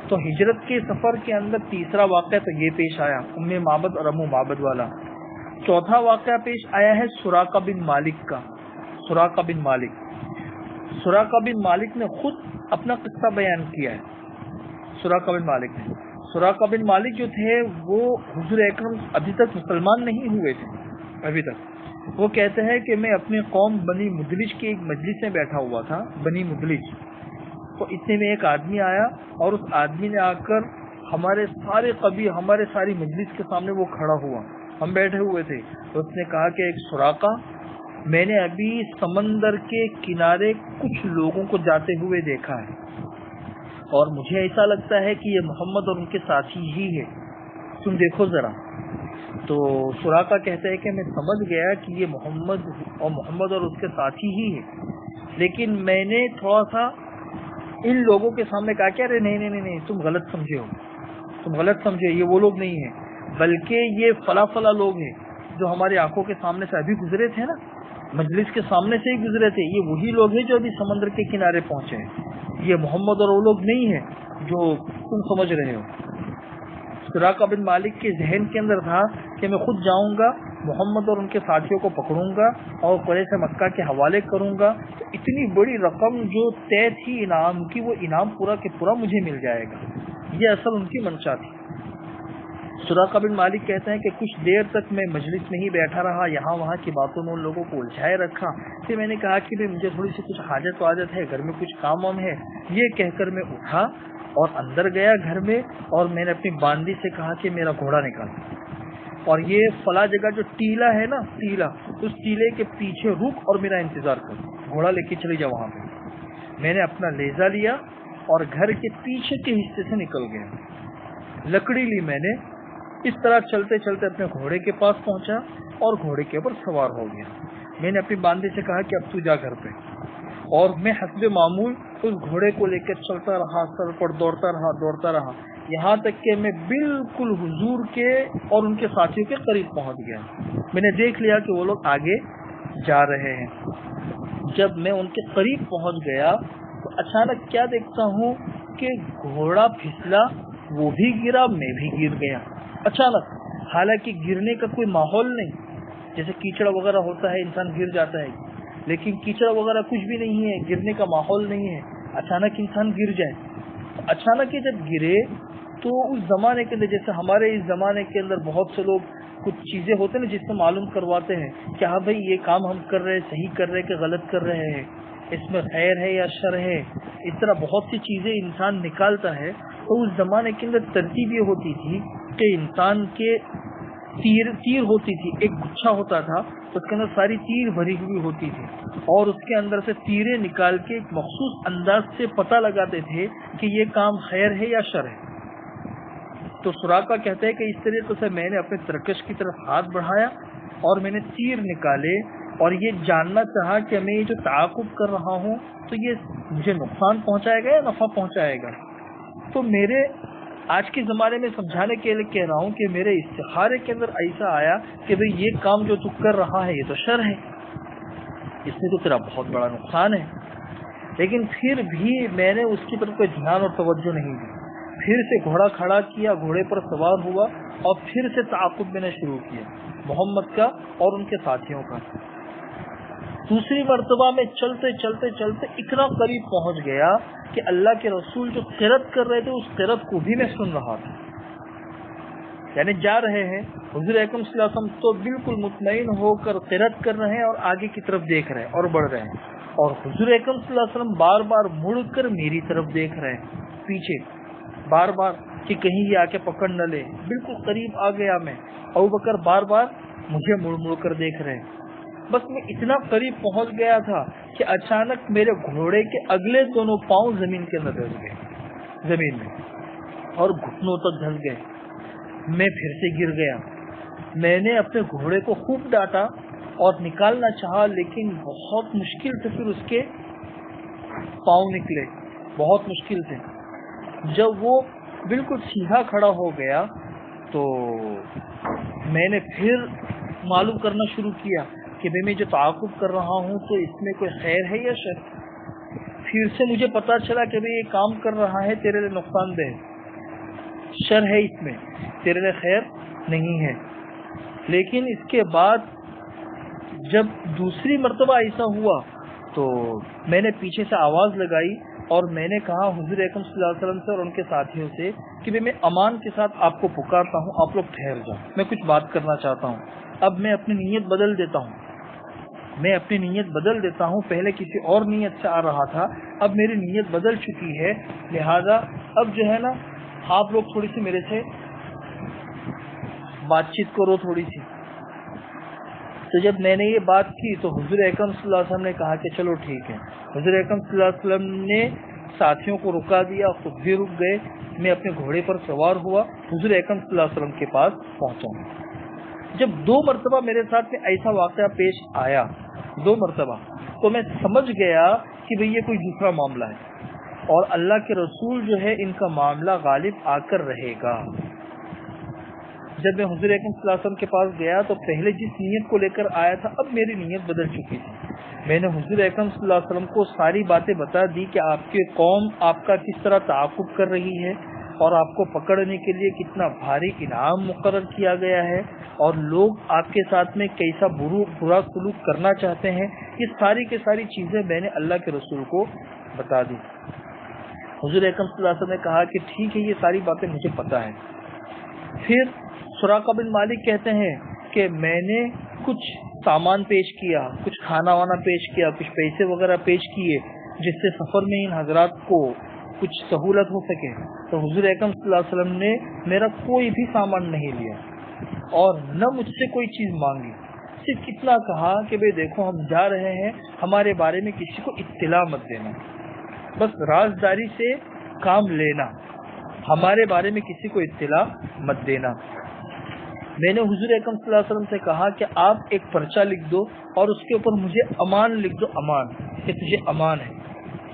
تو ہجرت کے سفر کے اندر تیسرا واقعہ تو یہ پیش آیا، ام معبد اور ابو معبد والا. چوتھا واقعہ پیش آیا ہے سراقہ بن مالک کا. سراقہ بن مالک نے خود اپنا قصہ بیان کیا ہے. سراقہ بن مالک جو تھے وہ حضور اکرم ابھی تک مسلمان نہیں ہوئے تھے ابھی تک. وہ کہتے ہیں کہ میں اپنی قوم بنی مدلج کی ایک مجلس میں بیٹھا ہوا تھا، بنی مدلج. تو اتنے میں ایک آدمی آیا اور اس آدمی نے آ کر ہمارے ساری مجلس کے سامنے وہ کھڑا ہوا. ہم بیٹھے ہوئے تھے. تو اس نے کہا کہ ایک سراقہ، میں نے ابھی سمندر کے کنارے کچھ لوگوں کو جاتے ہوئے دیکھا ہے اور مجھے ایسا لگتا ہے کہ یہ محمد اور ان کے ساتھی ہی ہے، تم دیکھو ذرا. تو سراقہ کہتا ہے کہ میں سمجھ گیا کہ یہ محمد اور اس کے ساتھی ہی ہے، لیکن میں نے تھوڑا سا ان لوگوں کے سامنے کہا کہ ارے نہیں تم غلط سمجھے یہ وہ لوگ نہیں ہیں، بلکہ یہ فلاں فلاں لوگ ہیں جو ہماری آنکھوں کے سامنے سے ابھی گزرے تھے نا، مجلس کے سامنے سے ہی گزرے تھے، یہ وہی لوگ ہیں جو ابھی سمندر کے کنارے پہنچے ہیں، یہ محمد اور وہ لوگ نہیں ہیں جو تم سمجھ رہے ہو۔ سراقہ بن مالک کے ذہن کے اندر تھا کہ میں خود جاؤں گا، محمد اور ان کے ساتھیوں کو پکڑوں گا اور قریش مکہ کے حوالے کروں گا، تو اتنی بڑی رقم جو طے تھی انعام کی، وہ انعام پورا کے پورا مجھے مل جائے گا، یہ اصل ان کی منشا تھی۔ سراقہ بن مالک کہتے ہیں کہ کچھ دیر تک میں مجلس میں ہی بیٹھا رہا، یہاں وہاں کی باتوں میں ان لوگوں کو الجھائے رکھا، پھر میں نے کہا کہ مجھے تھوڑی سی کچھ حاجت واجت ہے، گھر میں کچھ کام وام ہے، یہ کہہ کر میں اٹھا اور اندر گیا گھر میں، اور میں نے اپنی باندی سے کہا کہ میرا گھوڑا نکال، اور یہ فلاں جگہ جو ٹیلا ہے نا، ٹیلا، اس ٹیلے کے پیچھے رک اور میرا انتظار کر، گھوڑا لے کے چلی جا وہاں پہ۔ میں نے اپنا لیزا لیا اور گھر کے پیچھے کے حصے سے نکل گیا، لکڑی لی میں نے، اس طرح چلتے چلتے اپنے گھوڑے کے پاس پہنچا اور گھوڑے کے اوپر سوار ہو گیا۔ میں نے اپنی باندی سے کہا کہ اب تو جا گھر پہ، اور میں حسب معمول اس گھوڑے کو لے کر چلتا رہا، سر پر دوڑتا رہا، یہاں تک کہ میں بالکل حضور کے اور ان کے ساتھیوں کے قریب پہنچ گیا۔ میں نے دیکھ لیا کہ وہ لوگ آگے جا رہے ہیں۔ جب میں ان کے قریب پہنچ گیا تو اچانک کیا دیکھتا ہوں کہ گھوڑا پھسلا، وہ بھی گرا، میں بھی گر گیا اچانک، حالانکہ گرنے کا کوئی ماحول نہیں، جیسے کیچڑ وغیرہ ہوتا ہے انسان گر جاتا ہے، لیکن کیچڑ وغیرہ کچھ بھی نہیں ہے، گرنے کا ماحول نہیں ہے، اچانک انسان گر جائے۔ اچانک یہ جب گرے تو اس زمانے کے اندر، جیسے ہمارے اس زمانے کے اندر بہت سے لوگ کچھ چیزیں ہوتے ہیں جس سے معلوم کرواتے ہیں کہ ہاں بھائی یہ کام ہم کر رہے ہیں، صحیح کر رہے ہیں کہ غلط کر رہے ہیں، اس میں خیر ہے یا شر ہے، اس طرح بہت سی چیزیں انسان نکالتا ہے۔ تو اس زمانے کے اندر ترتیب یہ ہوتی تھی کہ انسان کے تیر ہوتی تھی، ایک گچھا ہوتا تھا، اس کے اندر ساری تیر بھری ہوئی ہوتی تھی، اور اس کے اندر سے تیریں نکال کے ایک مخصوص انداز سے پتہ لگاتے تھے کہ یہ کام خیر ہے یا شر ہے۔ تو سراقہ کہتے ہیں کہ اس طریقے سے میں نے اپنے ترکش کی طرف ہاتھ بڑھایا اور میں نے تیر نکالے، اور یہ جاننا چاہا کہ میں یہ جو تعاقب کر رہا ہوں تو یہ مجھے نقصان پہنچائے گا یا نفع پہنچائے گا۔ تو میرے آج کے زمانے میں سمجھانے کے لیے کہہ رہا ہوں کہ میرے استخارے کے اندر ایسا آیا کہ بھئی یہ کام جو تو کر رہا ہے یہ تو شر ہے، اس میں تو تیرا بہت بڑا نقصان ہے، لیکن پھر بھی میں نے اس کی طرف کوئی دھیان اور توجہ نہیں دی۔ پھر سے گھوڑا کھڑا کیا، گھوڑے پر سوار ہوا اور پھر سے تعاقب میں نے شروع کیا محمد کا اور ان کے ساتھیوں کا۔ دوسری مرتبہ میں چلتے چلتے چلتے اتنا قریب پہنچ گیا کہ اللہ کے رسول جو قرات کر رہے تھے اس قرات کو بھی میں سن رہا تھا، یعنی جا رہے ہیں حضور اکرم صلی اللہ علیہ وسلم تو بالکل مطمئن ہو کر قرات کر رہے ہیں اور آگے کی طرف دیکھ رہے ہیں اور بڑھ رہے ہیں، اور حضور اکرم صلی اللہ علیہ وسلم بار بار مڑ کر میری طرف دیکھ رہے ہیں پیچھے، بار بار کہ کہیں یہ آ کے پکڑ نہ لے۔ بالکل قریب آ گیا میں، ابوبکر بار بار مجھے مڑ مڑ کر دیکھ رہے ہیں۔ بس میں اتنا قریب پہنچ گیا تھا کہ اچانک میرے گھوڑے کے اگلے دونوں پاؤں زمین کے اندر دھس گئے، زمین میں، اور گھٹنوں تک دھس گئے۔ میں پھر سے گر گیا۔ میں نے اپنے گھوڑے کو خوب ڈانٹا اور نکالنا چاہا، لیکن بہت مشکل سے پھر اس کے پاؤں نکلے، بہت مشکل سے۔ جب وہ بالکل سیدھا کھڑا ہو گیا تو میں نے پھر معلوم کرنا شروع کیا کہ میں جو تعاقب کر رہا ہوں تو اس میں کوئی خیر ہے یا شر۔ پھر سے مجھے پتا چلا کہ یہ کام کر رہا ہے تیرے لیے نقصان دہ، شر ہے اس میں، تیرے لیے خیر نہیں ہے۔ لیکن اس کے بعد جب دوسری مرتبہ ایسا ہوا تو میں نے پیچھے سے آواز لگائی اور میں نے کہا حضور اکرم صلی اللہ علیہ وسلم سے اور ان کے ساتھیوں سے کہ میں امان کے ساتھ آپ کو پکارتا ہوں، آپ لوگ ٹھہر جاؤ، میں کچھ بات کرنا چاہتا ہوں۔ اب میں اپنی نیت بدل دیتا ہوں، پہلے کسی اور نیت سے آ رہا تھا، اب میری نیت بدل چکی ہے، لہذا اب جو ہے نا آپ لوگ تھوڑی سی میرے سے بات چیت کرو تھوڑی سی۔ تو جب میں نے یہ بات کی تو حضور اکرم صلی اللہ علیہ وسلم نے کہا کہ چلو ٹھیک ہے۔ حضور اکرم صلی اللہ علیہ وسلم نے ساتھیوں کو رکا دیا، خود بھی رک گئے، میں اپنے گھوڑے پر سوار ہوا، حضور اکرم صلی اللہ علیہ وسلم کے پاس پہنچا۔ جب 2 مرتبہ میرے ساتھ میں ایسا واقعہ پیش آیا، 2 مرتبہ تو میں سمجھ گیا کہ بھئی یہ کوئی دوسرا معاملہ ہے اور اللہ کے رسول جو ہے ان کا معاملہ غالب آ کر رہے گا۔ جب میں حضور اکرم صلی اللہ علیہ وسلم کے پاس گیا تو پہلے جس نیت کو لے کر آیا تھا اب میری نیت بدل چکی تھی۔ میں نے حضور اکرم صلی اللہ علیہ وسلم کو ساری باتیں بتا دی کہ آپ کی قوم آپ کا کس طرح تعاقب کر رہی ہے اور آپ کو پکڑنے کے لیے کتنا بھاری انعام مقرر کیا گیا ہے اور لوگ آپ کے ساتھ میں کیسا برا سلوک کرنا چاہتے ہیں۔ یہ ساری کی ساری چیزیں میں نے اللہ کے رسول کو بتا دی۔ حضور اکرم صلی اللہ علیہ وسلم نے کہا کہ ٹھیک ہے، یہ ساری باتیں مجھے پتا ہے۔ پھر سراقہ بن مالک کہتے ہیں کہ میں نے کچھ سامان پیش کیا، کچھ کھانا وانا پیش کیا، کچھ پیسے وغیرہ پیش کیے جس سے سفر میں ان حضرات کو کچھ سہولت ہو سکے، تو حضور اکرم صلی اللہ علیہ وسلم نے میرا کوئی بھی سامان نہیں لیا اور نہ مجھ سے کوئی چیز مانگی، صرف اتنا کہا کہ بھئی دیکھو ہم جا رہے ہیں، ہمارے بارے میں کسی کو اطلاع مت دینا، بس رازداری سے کام لینا، ہمارے بارے میں کسی کو اطلاع مت دینا۔ میں نے حضور اکرم صلی اللہ علیہ وسلم سے کہا کہ آپ ایک پرچہ لکھ دو اور اس کے اوپر مجھے امان لکھ دو، امان کہ تجھے امان ہے،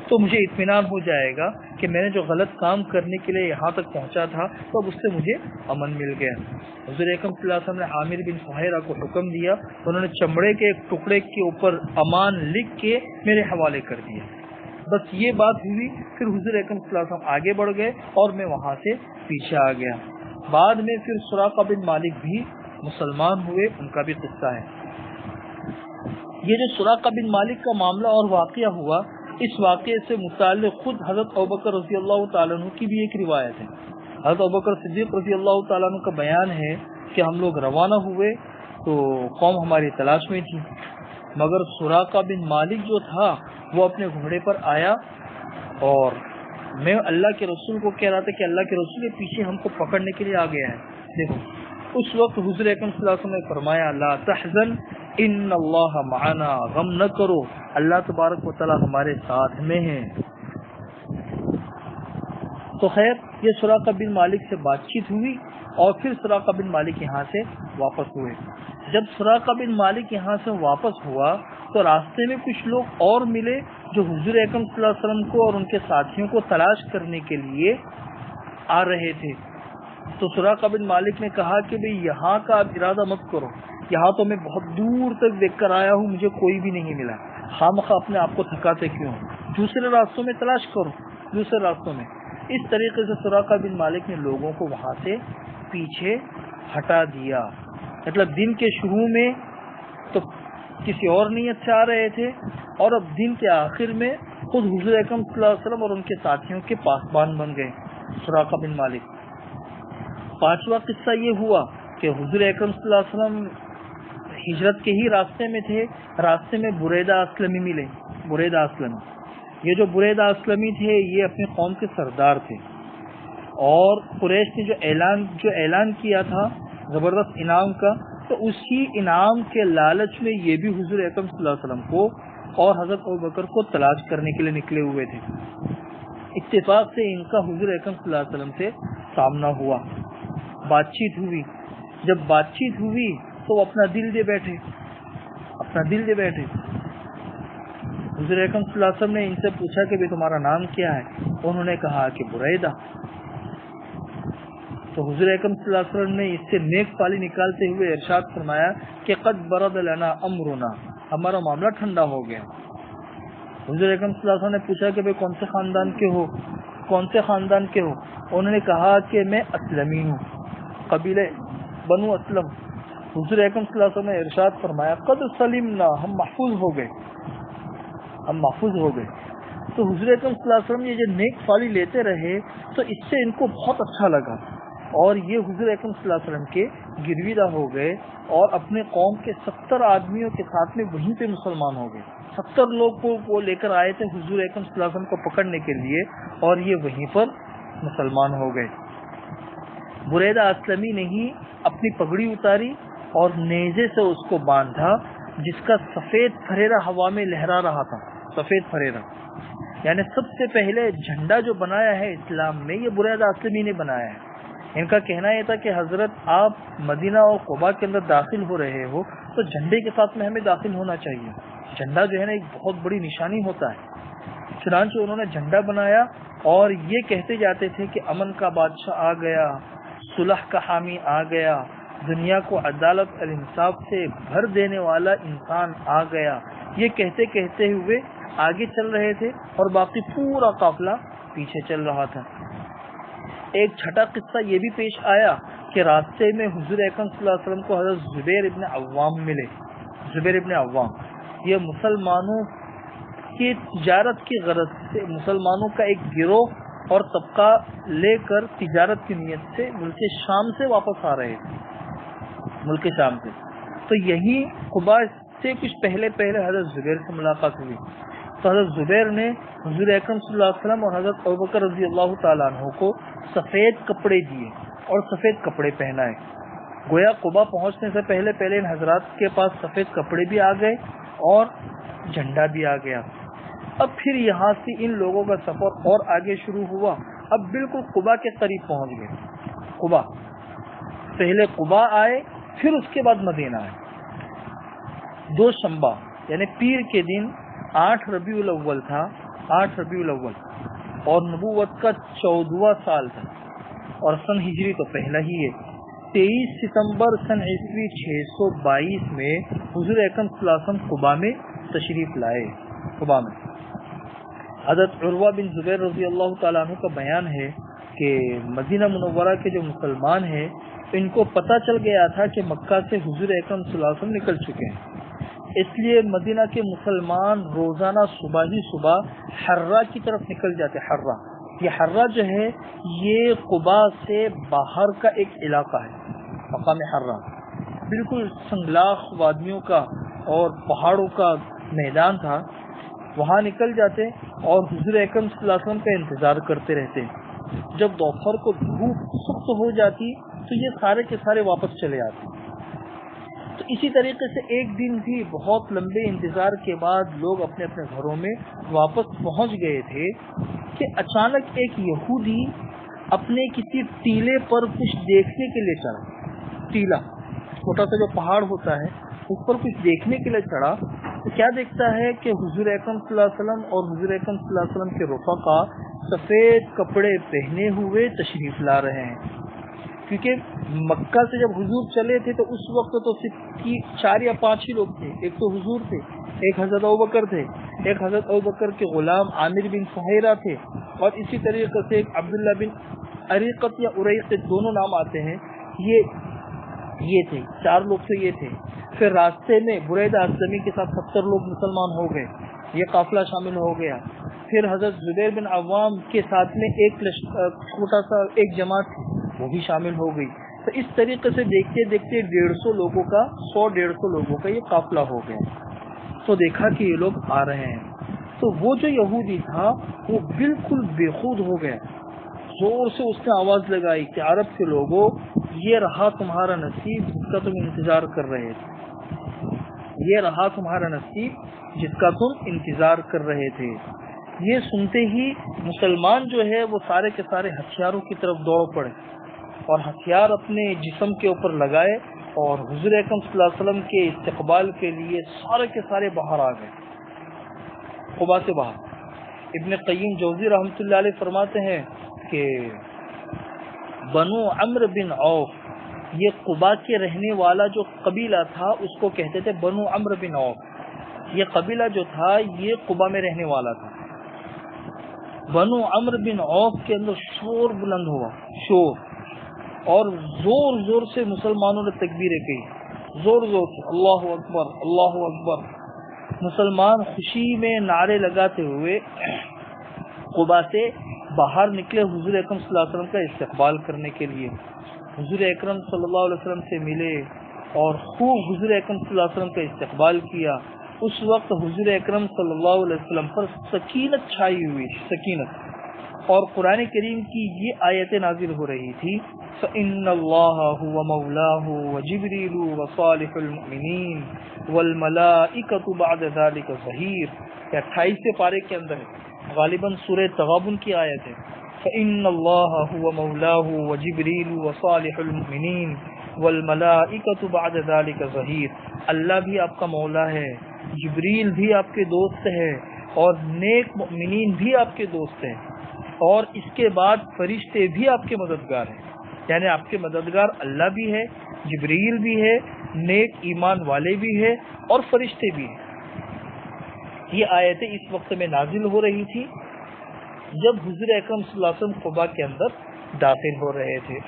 تو مجھے اطمینان ہو جائے گا کہ میں نے جو غلط کام کرنے کے لیے یہاں تک پہنچا تھا تو اب اس سے مجھے امن مل گیا۔ حضور اکرم صلی اللہ علیہ وسلم نے عامر بن فہیرہ کو حکم دیا، انہوں نے چمڑے کے ایک ٹکڑے کے اوپر امان لکھ کے میرے حوالے کر دیا۔ بس یہ بات ہوئی، پھر حضور اکرم صلی اللہ علیہ وسلم آگے بڑھ گئے اور میں وہاں سے پیچھے آ گیا۔ بعد میں پھر سراقہ بن مالک بھی مسلمان ہوئے، ان کا بھی قصہ ہے۔ یہ جو سراقہ بن مالک کا معاملہ اور واقعہ ہوا، اس واقعے سے متعلق خود حضرت ابوبکر رضی اللہ تعالیٰ عنہ کی بھی ایک روایت ہے۔ حضرت ابوبکر صدیق رضی اللہ تعالیٰ عنہ کا بیان ہے کہ ہم لوگ روانہ ہوئے تو قوم ہماری تلاش میں تھی، مگر سراقہ بن مالک جو تھا وہ اپنے گھوڑے پر آیا اور میں اللہ کے رسول کو کہہ رہا تھا کہ اللہ کے رسول کے پیچھے ہم کو پکڑنے کے لیے آ گیا ہے۔ دیکھو اس وقت حضور اکرم صلی اللہ علیہ وسلم نے فرمایا لا تحزن ان اللہ معنا، غم نہ کرو، اللہ تبارک و تعالی ہمارے ساتھ میں ہے۔ تو خیر یہ سراقہ بن مالک سے بات چیت ہوئی اور پھر سراقہ بن مالک یہاں سے واپس ہوئے۔ جب سراقہ بن مالک یہاں سے واپس ہوا تو راستے میں کچھ لوگ اور ملے جو حضور اکرم صلی اللہ علیہ وسلم کو اور ان کے ساتھیوں کو تلاش کرنے کے لیے آ رہے تھے۔ تو سراقہ بن مالک نے کہا کہ بھئی یہاں کا اب ارادہ مت کرو، یہاں تو میں بہت دور تک دیکھ کر آیا ہوں، مجھے کوئی بھی نہیں ملا، خامخواہ اپنے آپ کو تھکاتے کیوں، دوسرے راستوں میں تلاش کرو، دوسرے راستوں میں۔ اس طریقے سے سراقہ بن مالک نے لوگوں کو وہاں سے پیچھے ہٹا دیا۔ مطلب دن کے شروع میں تو کسی اور نیت سے آ رہے تھے اور اب دن کے آخر میں خود حضور اکرم صلی اللہ علیہ وسلم اور ان کے ساتھیوں کے پاسبان بن گئے سراقہ بن مالک۔ پانچواں قصہ یہ ہوا کہ حضور اکرم صلی اللہ علیہ وسلم ہجرت کے ہی راستے میں تھے، راستے میں بریدہ اسلمی ملے۔ بریدہ اسلمی، یہ جو بریدہ اسلمی تھے یہ اپنی قوم کے سردار تھے اور قریش نے جو اعلان کیا تھا زبردست انعام کا، تو اسی انعام کے لالچ میں یہ بھی حضور اکرم صلی اللہ علیہ وسلم کو اور حضرت ابوبکر کو تلاش کرنے کے لیے نکلے ہوئے تھے۔ اتفاق سے ان کا حضور اکرم صلی اللہ علیہ وسلم سے سامنا ہوا، بات چیت ہوئی۔ جب بات چیت ہوئی تو وہ اپنا دل دے بیٹھے۔ حضور اکرم صلی اللہ علیہ وسلم نے ان سے پوچھا کہ بھی تمہارا نام کیا ہے؟ انہوں نے کہا کہ بریدہ۔ تو حضور اکرم صلی اللہ علیہ وسلم نے اس سے نیک پالی نکالتے ہوئے ارشاد فرمایا کہ قد برد لنا امرنا، ہمارا معاملہ ٹھنڈا ہو گیا۔ حضور اکرم صلی اللہ علیہ وسلم نے پوچھا کہ کون سے خاندان کے ہو؟ انہوں نے کہا کہ میں اسلمی ہوں، قبیلے بنو اسلم۔ حضور اکرم صلی اللہ علیہ وسلم نے ارشاد فرمایا قد سلمنا، ہم محفوظ ہو گئے۔ تو حضور اکرم صلی اللہ علیہ وسلم یہ جو نیک پالی لیتے رہے تو اس سے ان کو بہت اچھا لگا اور یہ حضور اکرم صلی اللہ علیہ وسلم کے گرویدہ ہو گئے اور اپنے قوم کے 70 آدمیوں کے ساتھ میں وہیں پہ مسلمان ہو گئے۔ 70 لوگ کو وہ لے کر آئے تھے حضور اکرم صلی اللہ علیہ وسلم کو پکڑنے کے لیے اور یہ وہیں پر مسلمان ہو گئے۔ بریدہ اسلمی نے ہی اپنی پگڑی اتاری اور نیزے سے اس کو باندھا جس کا سفید پھریرا ہوا میں لہرا رہا تھا۔ سفید پھریرا یعنی سب سے پہلے جھنڈا جو بنایا ہے اسلام میں یہ بریدہ اسلمی نے بنایا ہے۔ ان کا کہنا یہ تھا کہ حضرت آپ مدینہ اور قباء کے اندر داخل ہو رہے ہو تو جھنڈے کے ساتھ میں ہمیں داخل ہونا چاہیے، جھنڈا جو ہے نا ایک بہت بڑی نشانی ہوتا ہے، چنانچہ انہوں نے جھنڈا بنایا اور یہ کہتے جاتے تھے کہ امن کا بادشاہ آ گیا، صلح کا حامی آ گیا، دنیا کو عدالت اور انصاف سے بھر دینے والا انسان آ گیا، یہ کہتے کہتے ہوئے آگے چل رہے تھے اور باقی پورا قافلہ پیچھے چل رہا تھا۔ ایک چھٹا قصہ یہ بھی پیش آیا کہ راستے میں حضور اکرم صلی اللہ علیہ وسلم کو حضرت زبیر ابن عوام ملے۔ زبیر ابن عوام یہ مسلمانوں کی تجارت کی غرض سے مسلمانوں کا ایک گروہ اور طبقہ لے کر تجارت کی نیت سے ملک شام سے واپس آ رہے تھے، ملک شام سے۔ تو یہی قباء سے کچھ پہلے حضرت زبیر سے ملاقات ہوئی، تو حضرت زبیر نے حضور اکرم صلی اللہ علیہ وسلم اور حضرت ابوبکر رضی اللہ تعالیٰ عنہ کو سفید کپڑے دیے اور سفید کپڑے پہنائے۔ گویا قباء پہنچنے سے پہلے ان حضرات کے پاس سفید کپڑے بھی آ گئے اور جھنڈا بھی آ گیا۔ اب پھر یہاں سے ان لوگوں کا سفر اور آگے شروع ہوا۔ اب بالکل قباء کے قریب پہنچ گئے۔ قباء پہلے قباء آئے، پھر اس کے بعد مدینہ آئے۔ دوشنبہ یعنی پیر کے دن 8 ربیع الاول تھا، 8 ربیع الاول، اور نبوت کا 14واں سال تھا، اور سن ہجری تو پہلا ہی ہے۔ 23 ستمبر سن عیسوی 622 میں حضور اکرم صلی اللہ علیہ وسلم قباء میں تشریف لائے۔ قباء میں حضرت عروہ بن زبیر رضی اللہ تعالیٰ عنہ کا بیان ہے کہ مدینہ منورہ کے جو مسلمان ہیں ان کو پتہ چل گیا تھا کہ مکہ سے حضور اکرم صلی اللہ علیہ وسلم نکل چکے ہیں، اس لیے مدینہ کے مسلمان روزانہ صبح ہی صبح حرہ کی طرف نکل جاتے۔ حرہ، یہ حرہ جو ہے یہ قباء سے باہر کا ایک علاقہ ہے، مقام حرہ بالکل سنگلاخ وادیوں کا اور پہاڑوں کا میدان تھا۔ وہاں نکل جاتے اور حضور اکرم صلی اللہ علیہ وسلم کا انتظار کرتے رہتے۔ جب دوپہر کو دھوپ سخت ہو جاتی تو یہ سارے کے سارے واپس چلے آتے۔ تو اسی طریقے سے ایک دن بھی بہت لمبے انتظار کے بعد لوگ اپنے اپنے گھروں میں واپس پہنچ گئے تھے کہ اچانک ایک یہودی اپنے کسی ٹیلے پر کچھ دیکھنے کے لیے چڑھا۔ ٹیلا چھوٹا سا جو پہاڑ ہوتا ہے اس پر کچھ دیکھنے کے لیے چڑھا، تو کیا دیکھتا ہے کہ حضور اکرم صلی اللہ علیہ وسلم اور حضور اکرم صلی اللہ علیہ وسلم کے رفقا سفید کپڑے پہنے ہوئے تشریف لا رہے ہیں۔ کیونکہ مکہ سے جب حضور چلے تھے تو اس وقت تو صرف 4 یا 5 ہی لوگ تھے، ایک تو حضور تھے، ایک حضرت ابوبکر تھے، ایک حضرت ابوبکر کے غلام عامر بن فہیرہ تھے، اور اسی طریقے سے ایک عبداللہ بن عریقت یا عریقت دونوں نام آتے ہیں، یہ تھے، 4 لوگ تو یہ تھے۔ پھر راستے میں بریدہ اسلمی کے ساتھ 70 لوگ مسلمان ہو گئے، یہ قافلہ شامل ہو گیا۔ پھر حضرت زبیر بن عوام کے ساتھ میں ایک چھوٹا سا ایک جماعت تھی، وہ بھی شامل ہو گئی۔ تو اس طریقے سے دیکھتے دیکھتے 150 لوگوں کا 100-150 لوگوں کا یہ قافلہ ہو گیا۔ تو دیکھا کہ یہ لوگ آ رہے ہیں، تو وہ جو یہودی تھا وہ بالکل بے خود ہو گیا، زور سے اس نے آواز لگائی کہ عرب کے لوگوں، یہ رہا تمہارا نصیب جس کا تم انتظار کر رہے تھے، یہ رہا تمہارا نصیب جس کا تم انتظار کر رہے تھے۔ یہ سنتے ہی مسلمان جو ہے وہ سارے کے سارے ہتھیاروں کی طرف دوڑ پڑے اور ہتھیار اپنے جسم کے اوپر لگائے اور حضور اکرم صلی اللہ علیہ وسلم کے استقبال کے لیے سارے کے سارے باہر آ گئے، قباء سے باہر۔ ابن قیم جوزی رحمۃ اللہ علیہ فرماتے ہیں کہ بنو عمرو بن عوف، یہ قباء کے رہنے والا جو قبیلہ تھا اس کو کہتے تھے بنو عمرو بن عوف۔ یہ قبیلہ جو تھا یہ قباء میں رہنے والا تھا۔ بنو عمرو بن عوف کے اندر شور بلند ہوا، شور، اور زور زور سے مسلمانوں نے تکبیریں کہی، زور زور سے اللہ اکبر اللہ اکبر۔ مسلمان خوشی میں نعرے لگاتے ہوئے قباء سے باہر نکلے حضور اکرم صلی اللہ علیہ وسلم کا استقبال کرنے کے لیے۔ حضور اکرم صلی اللہ علیہ وسلم سے ملے اور خوب حضور اکرم صلی اللہ علیہ وسلم کا استقبال کیا۔ اس وقت حضور اکرم صلی اللہ علیہ وسلم پر سکینت چھائی ہوئی، سکینت، اور قرآن کریم کی یہ آیتیں نازل ہو رہی تھی، فَإِنَّ اللَّهَ هُوَ مَوْلَاهُ وَجِبْرِيلُ وَصَالِحُ الْمُؤْمِنِينَ وَالْمَلَائِكَةُ بَعْدَ ذَلِكَ ظَهِيرٌ۔ یہ 28 پارے کے اندر ہے، غالباً سورہ تغابن کی آیت ہے۔ فَإِنَّ اللَّهَ هُوَ مَوْلَاهُ وَجِبْرِيلُ وَصَالِحُ الْمُؤْمِنِينَ وَالْمَلَائِكَةُ بَعْدَ ذَلِكَ ظَهِيرٌ۔ اللہ بھی آپ کا مولا ہے، جبریل بھی آپ کے دوست ہے اور نیک مؤمنین بھی آپ کے دوست ہیں، اور اس کے بعد فرشتے بھی آپ کے مددگار ہیں، یعنی آپ کے مددگار اللہ بھی ہے، جبریل بھی ہے، نیک ایمان والے بھی ہے اور فرشتے بھی ہیں۔ یہ آیتیں اس وقت میں نازل ہو رہی تھی جب حضور اکرم صلی اللہ علیہ وسلم قباء کے اندر داخل ہو رہے تھے۔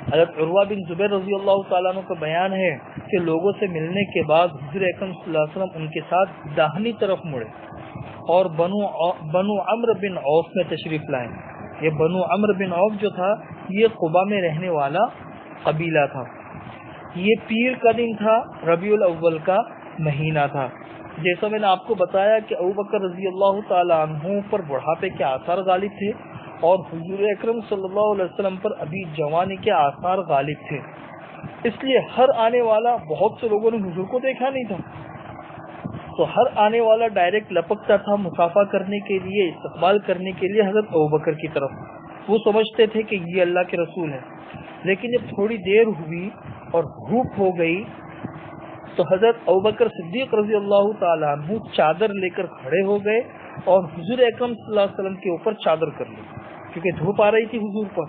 حضرت عروہ بن زبیر رضی اللہ تعالیٰ عنہ کا بیان ہے کہ لوگوں سے ملنے کے بعد حضور اکرم صلی اللہ علیہ وسلم ان کے ساتھ داہنی طرف مڑے اور بنو عمرو بن عوف میں تشریف لائے۔ یہ بنو عمرو بن عوف جو تھا یہ قباء میں رہنے والا قبیلہ تھا۔ یہ پیر کا دن تھا، ربیع الاول کا مہینہ تھا۔ جیسا میں نے آپ کو بتایا کہ ابوبکر رضی اللہ تعالیٰ عنہ پر بڑھاپے کے آثار غالب تھے اور حضور اکرم صلی اللہ علیہ وسلم پر ابھی جوانی کے آثار غالب تھے، اس لیے ہر آنے والا، بہت سے لوگوں نے حضور کو دیکھا نہیں تھا، تو ہر آنے والا ڈائریکٹ لپکتا تھا مصافحہ کرنے کے لیے، استقبال کرنے کے لیے حضرت ابوبکر کی طرف۔ وہ سمجھتے تھے کہ یہ اللہ کے رسول ہے، لیکن جب تھوڑی دیر ہوئی اور دھوپ ہو گئی تو حضرت ابوبکر صدیق رضی اللہ تعالیٰ عنہ چادر لے کر کھڑے ہو گئے اور حضور اکرم صلی اللہ علیہ وسلم کے اوپر چادر کر لی، کیونکہ دھوپ آ رہی تھی حضور پر،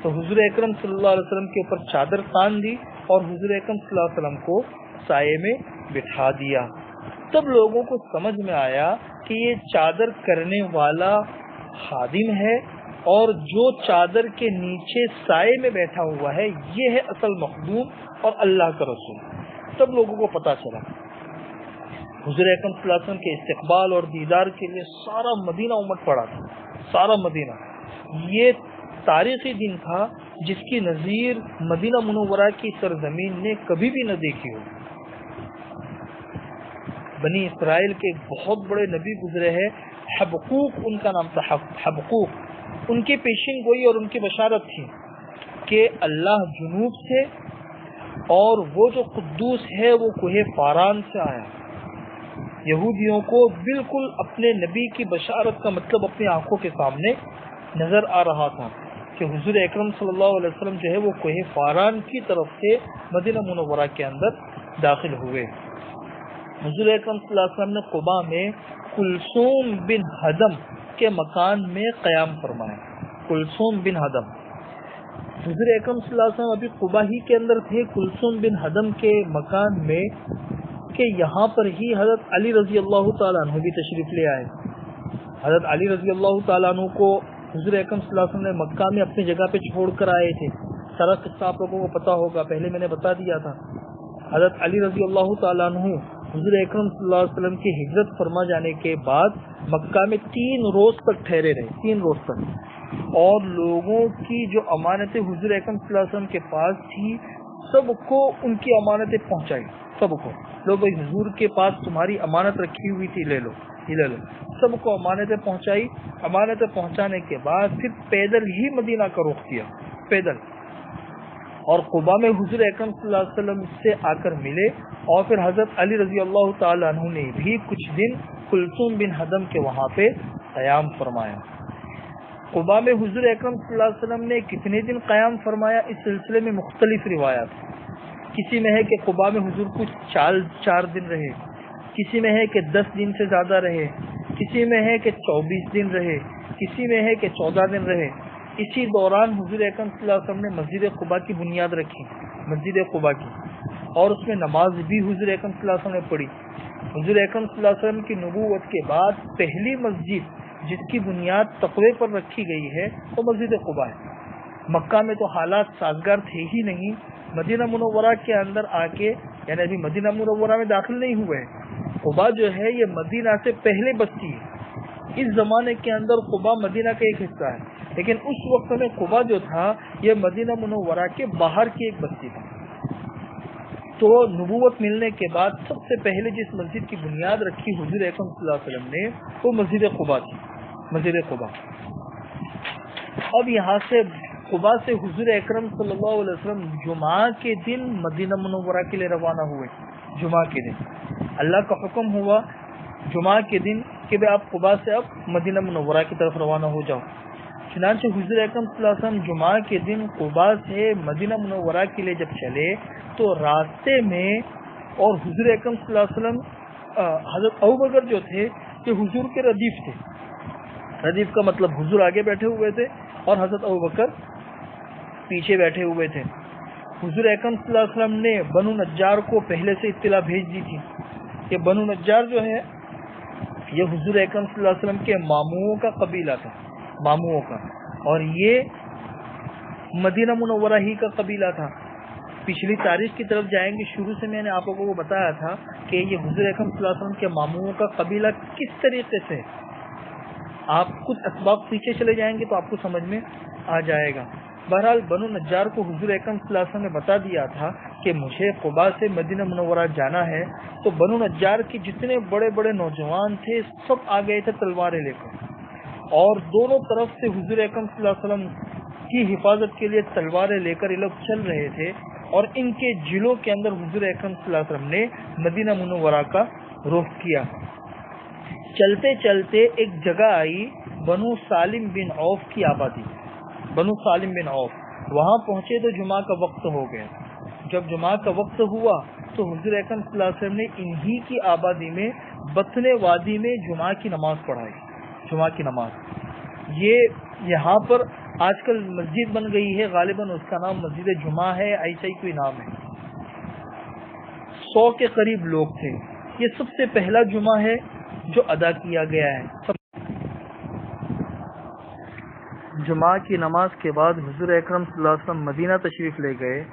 تو حضور اکرم صلی اللہ علیہ وسلم کے اوپر چادر تان دی اور حضور اکرم صلی اللہ علیہ وسلم کو سائے میں بٹھا دیا۔ تب لوگوں کو سمجھ میں آیا کہ یہ چادر کرنے والا خادم ہے اور جو چادر کے نیچے سائے میں بیٹھا ہوا ہے یہ ہے اصل مخدوم اور اللہ کا رسول۔ تب لوگوں کو پتا چلا۔ حضور اکرم صلی اللہ علیہ وسلم کے استقبال اور دیدار کے لیے سارا مدینہ امٹ پڑا تھا، سارا مدینہ۔ یہ تاریخی دن تھا جس کی نظیر مدینہ منورہ کی سرزمین نے کبھی بھی نہ دیکھی ہو۔ بنی اسرائیل کے بہت بڑے نبی گزرے ہیں، حبقوق ان کا نام تھا، حبقوق۔ ان کی پیشین گوئی اور ان کی بشارت تھی کہ اللہ جنوب سے اور وہ جو قدوس ہے وہ کوہ فاران سے آیا۔ یہودیوں کو بالکل اپنے نبی کی بشارت کا مطلب اپنی آنکھوں کے سامنے نظر آ رہا تھا کہ حضور اکرم صلی اللہ علیہ وسلم جو ہے وہ کوہ فاران کی طرف سے مدینہ منورہ کے اندر داخل ہوئے۔ حضور اکرم صلی اللہ علیہ وسلم نے قباء میں کلثوم بن ہدم کے مکان میں قیام فرمایا۔ کلثوم بن ہدم، حضور اکرم صلی اللہ علیہ وسلم ابھی قباء ہی کے اندر تھے، کلثوم بن ہدم کے مکان میں، کہ یہاں پر ہی حضرت علی رضی اللہ تعالیٰ عنہ بھی تشریف لے آئے۔ حضرت علی رضی اللہ تعالیٰ عنہ کو حضور اکرم صلی اللہ علیہ وسلم نے مکہ میں اپنی جگہ پہ چھوڑ کر آئے تھے۔ سارا قصہ آپ لوگوں کو پتا ہوگا، پہلے میں نے بتا دیا تھا۔ حضرت علی رضی اللہ تعالیٰ عنہ حضور اکرم صلی اللہ علیہ وسلم کی ہجرت فرما جانے کے بعد مکہ میں 3 روز تک ٹھہرے رہے، 3 روز تک، اور لوگوں کی جو امانتیں حضور اکرم صلی اللہ علیہ وسلم کے پاس تھی سب کو ان کی امانتیں پہنچائی۔ سب کو، لو بھائی حضور کے پاس تمہاری امانت رکھی ہوئی تھی، لے لو، یہ لے لو۔ سب کو امانتیں پہنچائی۔ امانتیں پہنچانے کے بعد پھر پیدل ہی مدینہ کا رخ کیا، پیدل، اور قباء میں حضور اکرم صلی اللہ علیہ وسلم سے آ کر ملے، اور پھر حضرت علی رضی اللہ تعالیٰ عنہ نے بھی کچھ دن کلثوم بن ہدم کے وہاں پہ قیام فرمایا۔ قباء میں حضور اکرم صلی اللہ علیہ وسلم نے کتنے دن قیام فرمایا، اس سلسلے میں مختلف روایات۔ کسی میں ہے کہ قباء میں حضور کچھ 4 دن رہے، کسی میں ہے کہ 10 دن سے زیادہ رہے، کسی میں ہے کہ 24 دن رہے، کسی میں ہے کہ 14 دن رہے۔ اسی دوران حضور اکرم صلی اللہ علیہ وسلم نے مسجد قباء کی بنیاد رکھی، مسجد قباء کی، اور اس میں نماز بھی حضور اکرم صلی اللہ علیہ وسلم نے پڑھی۔ حضور اکرم صلی اللہ علیہ وسلم کی نبوت کے بعد پہلی مسجد جس کی بنیاد تقوی پر رکھی گئی ہے وہ مسجد قباء ہے۔ مکہ میں تو حالات سازگار تھے ہی نہیں، مدینہ منورہ کے اندر آ کے، یعنی ابھی مدینہ منورہ میں داخل نہیں ہوئے، قباء جو ہے یہ مدینہ سے پہلے بستی ہے۔ اس زمانے کے اندر قباء مدینہ کا ایک حصہ ہے، لیکن اس وقت میں قباء جو تھا یہ مدینہ منورہ کے باہر کی ایک بستی تھا۔ تو نبوت ملنے کے بعد سب سے پہلے جس مسجد کی بنیاد رکھی حضور اکرم صلی اللہ علیہ وسلم نے وہ مسجد قباء تھی، مسجد قباء۔ اب یہاں سے قباء سے حضور اکرم صلی اللہ علیہ وسلم جمعہ کے دن مدینہ منورہ کے لیے روانہ ہوئے۔ جمعہ کے دن اللہ کا حکم ہوا جمعہ کے دن کہ بھائی آپ قباء سے اب مدینہ منورہ کی طرف روانہ ہو جاؤ۔ چنانچہ حضور اکرم صلی اللہ علیہ وسلم جمعہ کے دن قباء سے مدینہ منورہ کے لیے جب چلے تو راستے میں اور حضور اکرم صلی اللہ علیہ وسلم حضرت ابوبکر جو تھے یہ حضور کے ردیف تھے. ردیف کا مطلب حضور آگے بیٹھے ہوئے تھے اور حضرت ابوبکر پیچھے بیٹھے ہوئے تھے. حضور اکرم صلی اللہ علیہ وسلم نے بنو نجار کو پہلے سے اطلاع بھیج دی تھی کہ بنو نجار جو ہے یہ حضور اکرم صلی اللہ علیہ وسلم کے ماموؤں کا قبیلہ تھا, ماموؤں کا, اور یہ مدینہ منورہ ہی کا قبیلہ تھا. پچھلی تاریخ کی طرف جائیں گے, شروع سے میں نے آپ لوگوں کو بتایا تھا کہ یہ حضور اکرم صلی اللہ علیہ وسلم کے ماموؤں کا قبیلہ کس طریقے سے, آپ کچھ اسباب پیچھے چلے جائیں گے تو آپ کو سمجھ میں آ جائے گا. بہرحال بنو نجار کو حضور اکرم صلی اللہ علیہ وسلم نے بتا دیا تھا کہ مجھے قباء سے مدینہ منورہ جانا ہے, تو بنو نجار کے جتنے بڑے بڑے نوجوان تھے سب آ گئے تھے تلواریں لے کر, اور دونوں طرف سے حضور اکرم صلی اللہ علیہ وسلم کی حفاظت کے لیے تلواریں لے کر یہ لوگ چل رہے تھے, اور ان کے جلوں کے اندر حضور اکرم صلی اللہ علیہ وسلم نے مدینہ منورہ کا رخ کیا. چلتے چلتے ایک جگہ آئی بنو سالم بن عوف کی آبادی, بنو سالم بن عوف. وہاں پہنچے تو جمعہ کا وقت ہو گیا. جب جمعہ کا وقت ہوا تو حضور اکرم صلی اللہ علیہ وسلم نے انہی کی آبادی میں بطن وادی میں جمعہ کی نماز پڑھائی. جمعہ کی نماز یہ یہاں پر آج کل مسجد بن گئی ہے, غالباً اس کا نام مسجد جمعہ ہے, ایسا ہی کوئی نام ہے. 100 کے قریب لوگ تھے. یہ سب سے پہلا جمعہ ہے جو ادا کیا گیا ہے. جمعہ کی نماز کے بعد حضور اکرم صلی اللہ علیہ وسلم مدینہ تشریف لے گئے,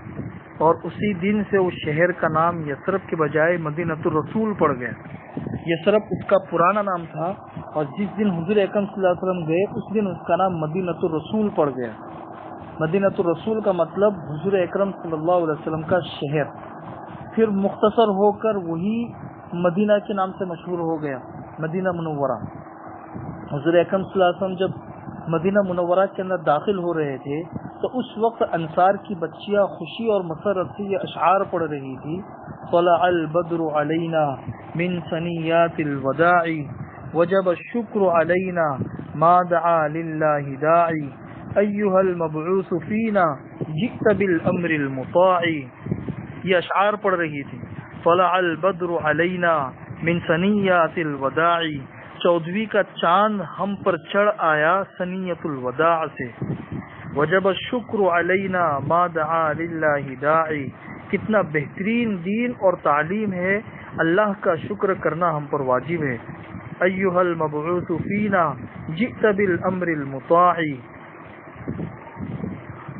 اور اسی دن سے اس شہر کا نام یثرب کے بجائے مدینۃ الرسول پڑ گیا. یثرب اس کا پرانا نام تھا, اور جس دن حضور اکرم صلی اللہ علیہ وسلم گئے اس دن اس کا نام مدینۃ الرسول پڑ گیا. مدینۃ الرسول کا مطلب حضور اکرم صلی اللہ علیہ وسلم کا شہر. پھر مختصر ہو کر وہی مدینہ کے نام سے مشہور ہو گیا, مدینہ منورہ. حضور اکرم صلی اللہ علیہ وسلم جب مدینہ منورہ کے اندر داخل ہو رہے تھے تو اس وقت انصار کی بچیاں خوشی اور مسرت سے یہ اشعار پڑھ رہی تھی. طلع البدر علینا من ثنیات الوداع وجب الشکر علینا ما دعا للہ داعی ایہا المبعوث فینا جئت بالامر المطاع. یہ اشعار پڑھ رہی تھی. طلع البدر علینا من ثنیات الوداع, 14ویں کا چاند ہم پر چڑھ آیا ثنیۃ الوداع سے. وجب الشکر علینا ما دعا للہ داعی, کتنا بہترین دین اور تعلیم ہے, اللہ کا شکر کرنا ہم پر واجب ہے. ایہا المبعوث فینا جئت بالامر المطاع,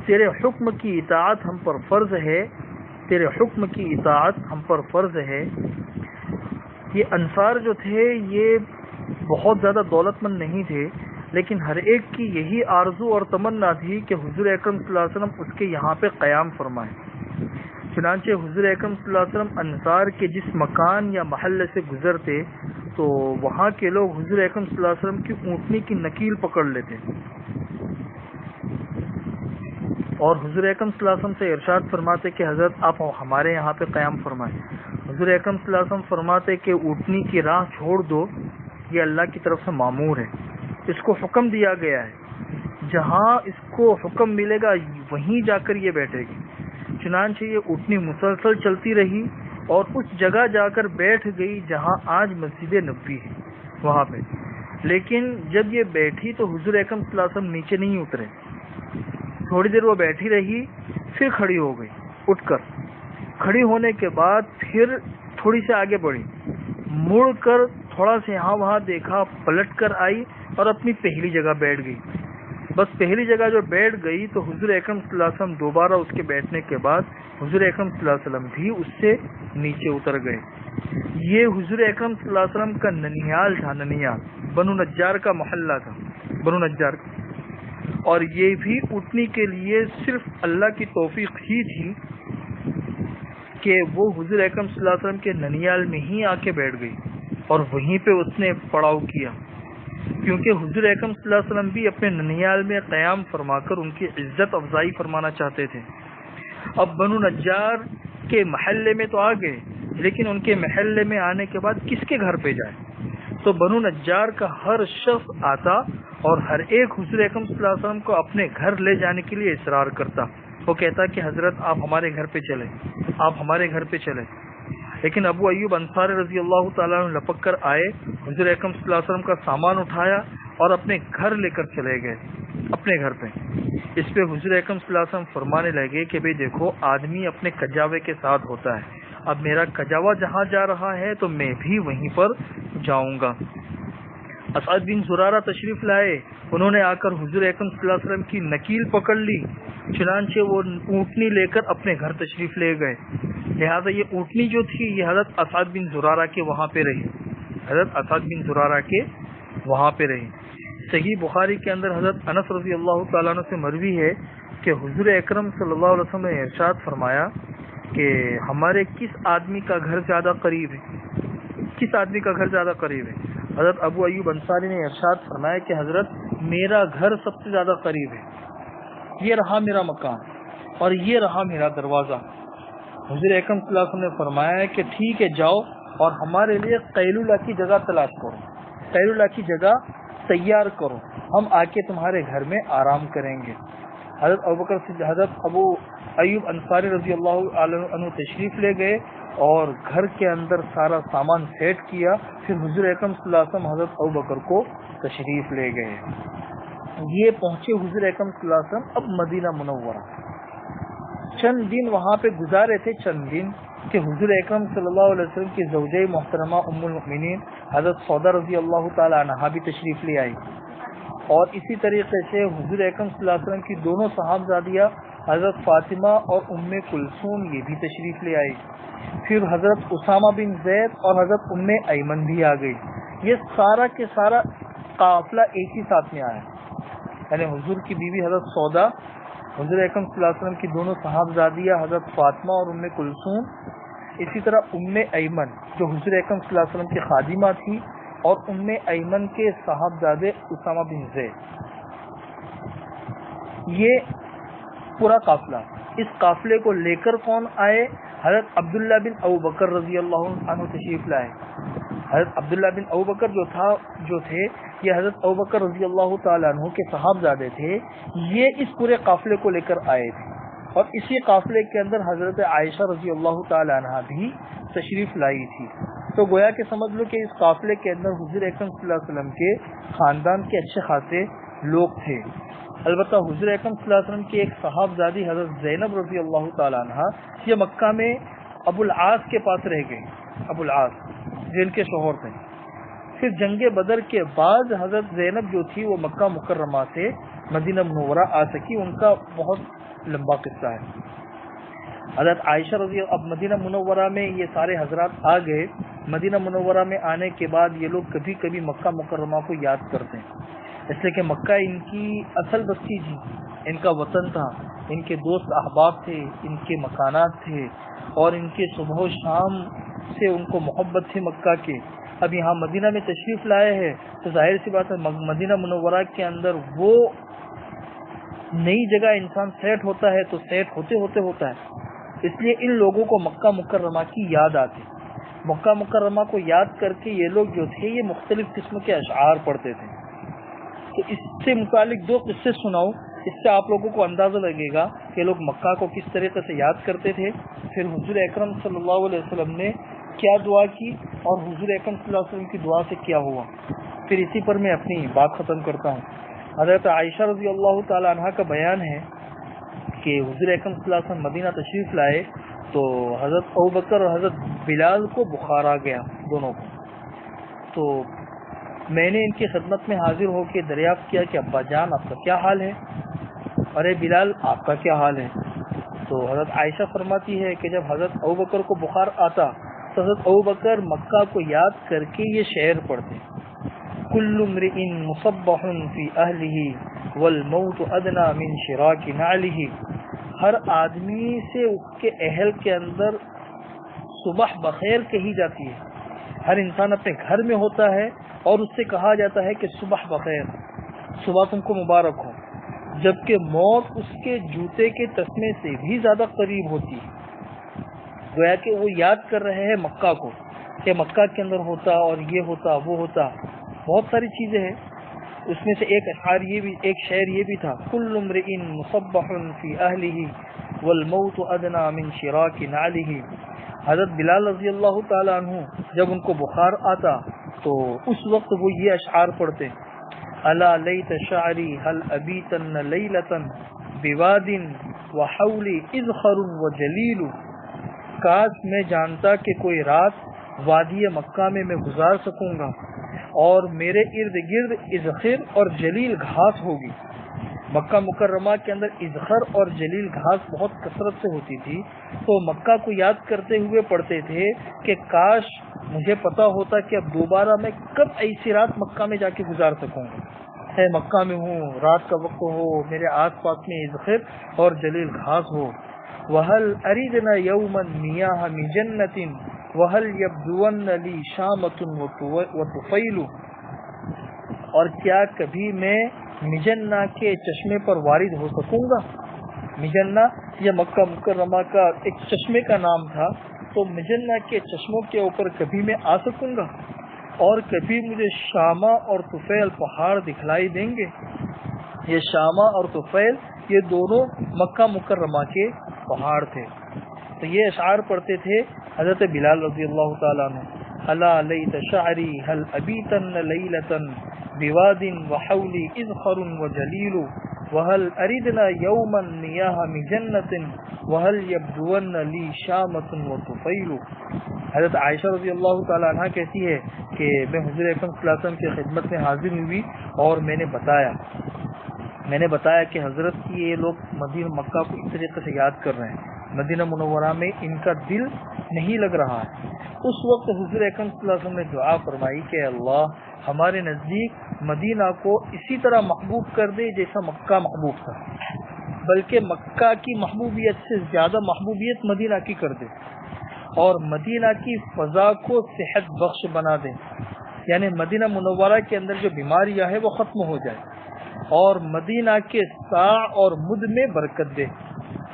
تیرے حکم کی اطاعت ہم پر فرض ہے, تیرے حکم کی اطاعت ہم پر فرض ہے. یہ انصار جو تھے یہ بہت زیادہ دولت مند نہیں تھے, لیکن ہر ایک کی یہی آرزو اور تمنا تھی کہ حضور اکرم صلی اللہ علیہ وسلم اس کے یہاں پہ قیام فرمائیں. چنانچہ حضور اکرم صلی اللہ علیہ وسلم انصار کے جس مکان یا محلے سے گزرتے تو وہاں کے لوگ حضور اکرم صلی اللہ علیہ وسلم کی اونٹنی کی نکیل پکڑ لیتے, اور حضور اکرم صلی اللہ علیہ وسلم سے ارشاد فرماتے کہ حضرت آپ ہمارے یہاں پہ قیام فرمائیں. حضور اکرم صلی اللہ علیہ وسلم فرماتے کہ اونٹنی کی راہ چھوڑ دو, یہ اللہ کی طرف سے مامور ہے, اس کو حکم دیا گیا ہے, جہاں اس کو حکم ملے گا وہیں جا کر یہ بیٹھے گی. چنانچہ یہ اونٹنی مسلسل چلتی رہی اور اس جگہ جا کر بیٹھ گئی جہاں آج مسجد نبوی ہے وہاں پہ. لیکن جب یہ بیٹھی تو حضور اکرم صلی اللہ علیہ وسلم نیچے نہیں اترے. تھوڑی دیر وہ بیٹھی رہی, پھر کھڑی ہو گئی. اٹھ کر کھڑی ہونے کے بعد پھر تھوڑی سی آگے بڑھی, مڑ کر تھوڑا سے یہاں وہاں دیکھا, پلٹ کر آئی اور اپنی پہلی جگہ بیٹھ گئی. بس پہلی جگہ جو بیٹھ گئی تو حضور اکرم صلی اللہ علیہ وسلم دوبارہ اس کے بیٹھنے کے بعد حضور اکرم صلی اللہ علیہ وسلم بھی اس سے نیچے اتر گئے. یہ حضور اکرم صلی اللہ علیہ وسلم کا ننیال تھا, ننیال بنو نجار کا محلہ تھا, بنو نجار کا. اور یہ بھی اٹھنے کے لیے صرف اللہ کی توفیق ہی تھی کہ وہ حضور اکرم صلی اللہ علیہ وسلم کے ننیال میں ہی آ کے بیٹھ گئی اور وہیں پہ اس نے پڑاؤ کیا, کیونکہ حضور اکرم صلی اللہ علیہ وسلم بھی اپنے ننیال میں قیام فرما کر ان کی عزت افزائی فرمانا چاہتے تھے. اب بنو نجار کے محلے میں تو آ گئے, لیکن ان کے محلے میں آنے کے بعد کس کے گھر پہ جائے؟ تو بنو نجار کا ہر شخص آتا اور ہر ایک حضور اکرم صلی اللہ علیہ وسلم کو اپنے گھر لے جانے کے لیے اصرار کرتا. وہ کہتا کہ حضرت آپ ہمارے گھر پہ چلیں, آپ ہمارے گھر پہ چلیں. لیکن ابو ایوب انصاری رضی اللہ تعالیٰ عنہ لپک کر آئے، حضور اکرم صلی اللہ علیہ وسلم کا سامان اٹھایا اور اپنے گھر لے کر چلے گئے، اپنے گھر پہ۔ اس پہ حضور اکرم صلی اللہ علیہ وسلم فرمانے لگے کہ بھئی دیکھو، آدمی اپنے کجاوے کے ساتھ ہوتا ہے، اب میرا کجاوا جہاں جا رہا ہے تو میں بھی وہیں پر جاؤں گا۔ اسعد بن زرارہ تشریف لائے، انہوں نے آ کر حضور اکرم صلی اللہ علیہ وسلم کی نکیل پکڑ لی، چنانچہ وہ اونٹنی لے کر اپنے گھر تشریف لے گئے۔ لہذا یہ اونٹنی جو تھی یہ حضرت اسعد بن زرارہ کے وہاں پہ رہی، حضرت اسعد بن زرارہ کے وہاں پہ رہی۔ صحیح بخاری کے اندر حضرت انس رضی اللہ تعالیٰ عنہ سے مروی ہے کہ حضور اکرم صلی اللہ علیہ وسلم نے ارشاد فرمایا کہ ہمارے کس آدمی کا گھر زیادہ قریب ہے، کس آدمی کا گھر زیادہ قریب ہے؟ حضرت ابو ایوب انصاری نے ارشاد فرمایا کہ حضرت میرا گھر سب سے زیادہ قریب ہے، یہ رہا میرا مکان اور یہ رہا میرا دروازہ۔ حضور اکرم صلی اللہ علیہ وسلم نے فرمایا کہ ٹھیک ہے، جاؤ اور ہمارے لیے قیلولہ کی جگہ تلاش کرو، قیلولہ کی جگہ تیار کرو، ہم آ کے تمہارے گھر میں آرام کریں گے۔ حضرت ابو ایوب انصاری رضی اللہ عنہ تشریف لے گئے اور گھر کے اندر سارا سامان سیٹ کیا، پھر حضور اکرم صلی اللہ علیہ وسلم حضرت ابوبکر کو تشریف لے گئے۔ یہ پہنچے حضور اکرم صلی اللہ علیہ وسلم اب مدینہ منورہ، چند دن وہاں پہ گزارے تھے، چند دن کہ حضور اکرم صلی اللہ علیہ وسلم کی زوجہ محترمہ ام المؤمنین حضرت سودا رضی اللہ تعالی عنہا بھی تشریف لے آئی، اور اسی طریقے سے حضور اکرم صلی اللہ علیہ وسلم کی دونوں صحابزادیاں حضرت فاطمہ اور ام کلثوم یہ بھی تشریف لے آئی، پھر حضرت اسامہ بن زید اور حضرت ام ایمن بھی آ گئی۔ یہ سارا کے سارا قافلہ ایک ہی ساتھ میں آیا، یعنی حضور کی بیوی حضرت سودا، حضور اکرم صلی اللہ علیہ وسلم کی دونوں صحابزادیاں حضرت فاطمہ اور ام کلثوم، اسی طرح ام ایمن جو حضور اکرم صلی اللہ علیہ وسلم کی خادمہ تھی، اور ام ایمن کے صاحبزادے اسامہ بن زید، یہ پورا قافلہ۔ اس قافلے کو لے کر کون آئے؟ حضرت عبداللہ بن ابوبکر رضی اللہ عنہ تشریف لائے۔ حضرت عبداللہ بن ابوبکر جو تھے یہ حضرت ابوبکر رضی اللہ تعالیٰ عنہ کے صحابزادے تھے، یہ اس پورے قافلے کو لے کر آئے تھے، اور اسی قافلے کے اندر حضرت عائشہ رضی اللہ تعالیٰ عنہ بھی تشریف لائی تھی۔ تو گویا کہ سمجھ لو کہ اس قافلے کے اندر حضور اکرم صلی اللہ علیہ وسلم کے خاندان کے اچھے خاصے لوگ تھے۔ البتہ حضور اکرم صلی اللہ علیہ وسلم کی ایک صحابزادی حضرت زینب رضی اللہ تعالیٰ عنہ یہ مکہ میں ابو العاص کے پاس رہ گئی، ابو العاص جن کے شوہر تھے۔ پھر جنگ بدر کے بعد حضرت زینب جو تھی وہ مکہ مکرمہ سے مدینہ منورہ آ سکی، ان کا بہت لمبا قصہ ہے۔ حضرت عائشہ رضی اب مدینہ منورہ میں یہ سارے حضرات آ گئے۔ مدینہ منورہ میں آنے کے بعد یہ لوگ کبھی کبھی مکہ مکرمہ کو یاد کرتے ہیں، اس لیے کہ مکہ ان کی اصل بستی تھی، ان کا وطن تھا، ان کے دوست احباب تھے، ان کے مکانات تھے، اور ان کے صبح و شام سے ان کو محبت تھی مکہ کے۔ اب یہاں مدینہ میں تشریف لائے ہیں تو ظاہر سی بات ہے مدینہ منورہ کے اندر وہ نئی جگہ انسان سیٹ ہوتا ہے تو سیٹ ہوتے ہوتا ہے، اس لیے ان لوگوں کو مکہ مکرمہ کی یاد آتی۔ مکہ مکرمہ کو یاد کر کے یہ لوگ جو تھے یہ مختلف قسم کے اشعار پڑھتے تھے۔ تو اس سے متعلق دو قصے سناؤں، اس سے آپ لوگوں کو اندازہ لگے گا کہ لوگ مکہ کو کس طریقے سے یاد کرتے تھے، پھر حضور اکرم صلی اللہ علیہ وسلم نے کیا دعا کی اور حضور اکرم صلی اللہ علیہ وسلم کی دعا سے کیا ہوا۔ پھر اسی پر میں اپنی بات ختم کرتا ہوں۔ حضرت عائشہ رضی اللہ تعالی عنہا کا بیان ہے کہ حضور اکرم صلی اللہ علیہ وسلم مدینہ تشریف لائے تو حضرت ابوبکر اور حضرت بلال کو بخار آ گیا، دونوں کو۔ تو میں نے ان کی خدمت میں حاضر ہو کے دریافت کیا کہ ابا جان آپ کا کیا حال ہے، ارے بلال آپ کا کیا حال ہے؟ تو حضرت عائشہ فرماتی ہے کہ جب حضرت ابوبکر کو بخار آتا تو حضرت ابوبکر مکہ کو یاد کر کے یہ شعر پڑھتے، کل امرئ مصبح فی اہلہ والموت ادنی من شراک نعلہ، ہر آدمی سے اس کے اہل کے اندر صبح بخیر کہی جاتی ہے، ہر انسان اپنے گھر میں ہوتا ہے اور اس سے کہا جاتا ہے کہ صبح بخیر، صبح تم کو مبارک ہو، جبکہ موت اس کے جوتے کے تسمے سے بھی زیادہ قریب ہوتی ہے۔ گویا کہ وہ یاد کر رہے ہیں مکہ کو کہ مکہ کے اندر ہوتا اور یہ ہوتا وہ ہوتا، بہت ساری چیزیں ہیں۔ اس میں سے ایک شعر یہ بھی تھا، کل امرئ مصبح فی اہلہ والموت ادنی من شراک نعلہ، حضرت بلال رضی اللہ تعالیٰ عنہ جب ان کو بخار آتا تو اس وقت وہ یہ اشعار پڑھتے، الا لیت شعری هل ابیتن لیلۃ بواد وحولی اذخر وجلیل، کاش میں جانتا کہ کوئی رات وادی مکہ میں گزار سکوں گا اور میرے ارد گرد اذخر اور جلیل گھاس ہوگی۔ مکہ مکرمہ کے اندر اذخر اور جلیل گھاس بہت کثرت سے ہوتی تھی، تو مکہ کو یاد کرتے ہوئے پڑھتے تھے کہ کاش مجھے پتا ہوتا کہ اب دوبارہ میں کب ایسی رات مکہ میں جا کے گزار سکوں گا، ہے مکہ میں ہوں، رات کا وقت ہو، میرے آس پاس میں اذخر اور جلیل گھاس ہو۔ وَهَلْ أَرِدْنَا يَوْمًا مِيَاهَ مِن جَنَّةٍ وَهَلْ يَبْدُوَنَّ لِي شَامَةٌ وَطُفَيْلُ، اور کیا کبھی میں مجنہ کے چشمے پر وارد ہو سکوں گا؟ مجنہ یہ مکہ مکرمہ کا ایک چشمے کا نام تھا، تو مجنہ کے چشموں کے اوپر کبھی میں آ سکوں گا اور کبھی مجھے شامہ اور طفیل پہاڑ دکھلائی دیں گے۔ یہ شامہ اور طفیل یہ دونوں مکہ مکرمہ کے پہاڑ تھے۔ تو یہ اشعار پڑھتے تھے حضرت بلال رضی اللہ تعالیٰ عنہ، الا لیت شعری هل ابیتن لیلۃ بواد وحولی اذخر وجلیل وهل اردنا یوما میاہ من جنۃ وهل یبدون لی شامۃ وطفیل۔ حضرت عائشہ رضی اللہ تعالیٰ عنہ کہتی ہے کہ میں حضور اکرم صلی اللہ علیہ وسلم کی خدمت میں حاضر ہوئی اور میں نے بتایا کہ حضرت کی یہ لوگ مدینہ مکہ کو اس طریقے سے یاد کر رہے ہیں، مدینہ منورہ میں ان کا دل نہیں لگ رہا ہے۔ اس وقت حضور اکرم صلی اللہ علیہ وسلم نے دعا فرمائی کہ اللہ ہمارے نزدیک مدینہ کو اسی طرح محبوب کر دے جیسا مکہ محبوب تھا، بلکہ مکہ کی محبوبیت سے زیادہ محبوبیت مدینہ کی کر دے، اور مدینہ کی فضا کو صحت بخش بنا دے، یعنی مدینہ منورہ کے اندر جو بیماریاں ہیں وہ ختم ہو جائے، اور مدینہ کے سا اور مد میں برکت دے۔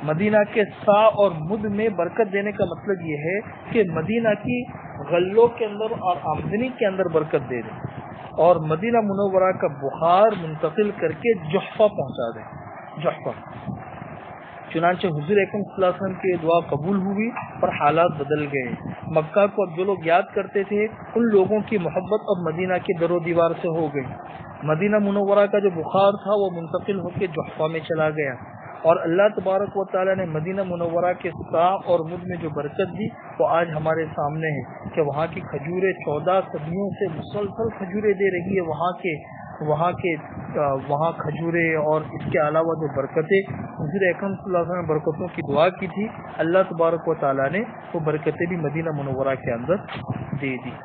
مدینہ کے سا اور مد میں برکت دینے کا مطلب یہ ہے کہ مدینہ کی غلوں کے اندر اور آمدنی کے اندر برکت دے دے، اور مدینہ منورہ کا بخار منتقل کر کے جحفہ پہنچا دے، جحفہ۔ چنانچہ حضور اکرم صلی اللہ علیہ وسلم کی دعا قبول ہوئی اور حالات بدل گئے۔ مکہ کو اب جو لوگ یاد کرتے تھے ان لوگوں کی محبت اب مدینہ کے در و دیوار سے ہو گئی۔ مدینہ منورہ کا جو بخار تھا وہ منتقل ہو کے جحفہ میں چلا گیا، اور اللہ تبارک و تعالیٰ نے مدینہ منورہ کے سا اور مد میں جو برکت دی وہ آج ہمارے سامنے ہے کہ وہاں کی کھجوریں 14 صدیوں سے مسلسل کھجوریں دے رہی ہے۔ وہاں کھجوریں اور اس کے علاوہ جو برکتیں حضور اکرم صلی اللہ علیہ وسلم نے برکتوں کی دعا کی تھی، اللہ تبارک و تعالیٰ نے وہ برکتیں بھی مدینہ منورہ کے اندر دے دی۔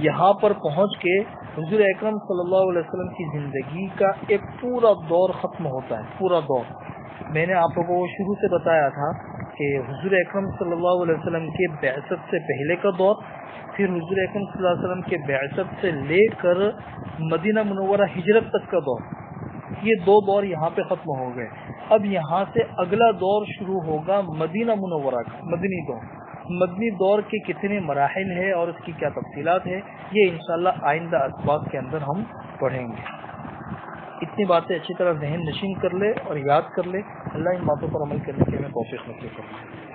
یہاں پر پہنچ کے حضور اکرم صلی اللہ علیہ وسلم کی زندگی کا ایک پورا دور ختم ہوتا ہے، پورا دور۔ میں نے آپ لوگوں کو شروع سے بتایا تھا کہ حضور اکرم صلی اللہ علیہ وسلم کے بعثت سے پہلے کا دور، پھر حضور اکرم صلی اللہ علیہ وسلم کے بعثت سے لے کر مدینہ منورہ ہجرت تک کا دور، یہ دو دور یہاں پہ ختم ہو گئے۔ اب یہاں سے اگلا دور شروع ہوگا مدینہ منورہ کا، مدنی دور۔ مدنی دور کے کتنے مراحل ہیں اور اس کی کیا تفصیلات ہے، یہ انشاءاللہ آئندہ اسباق کے اندر ہم پڑھیں گے۔ اتنی باتیں اچھی طرح ذہن نشین کر لے اور یاد کر لے۔ اللہ ان باتوں پر عمل کرنے کے ہمیں توفیق نصیب کرے۔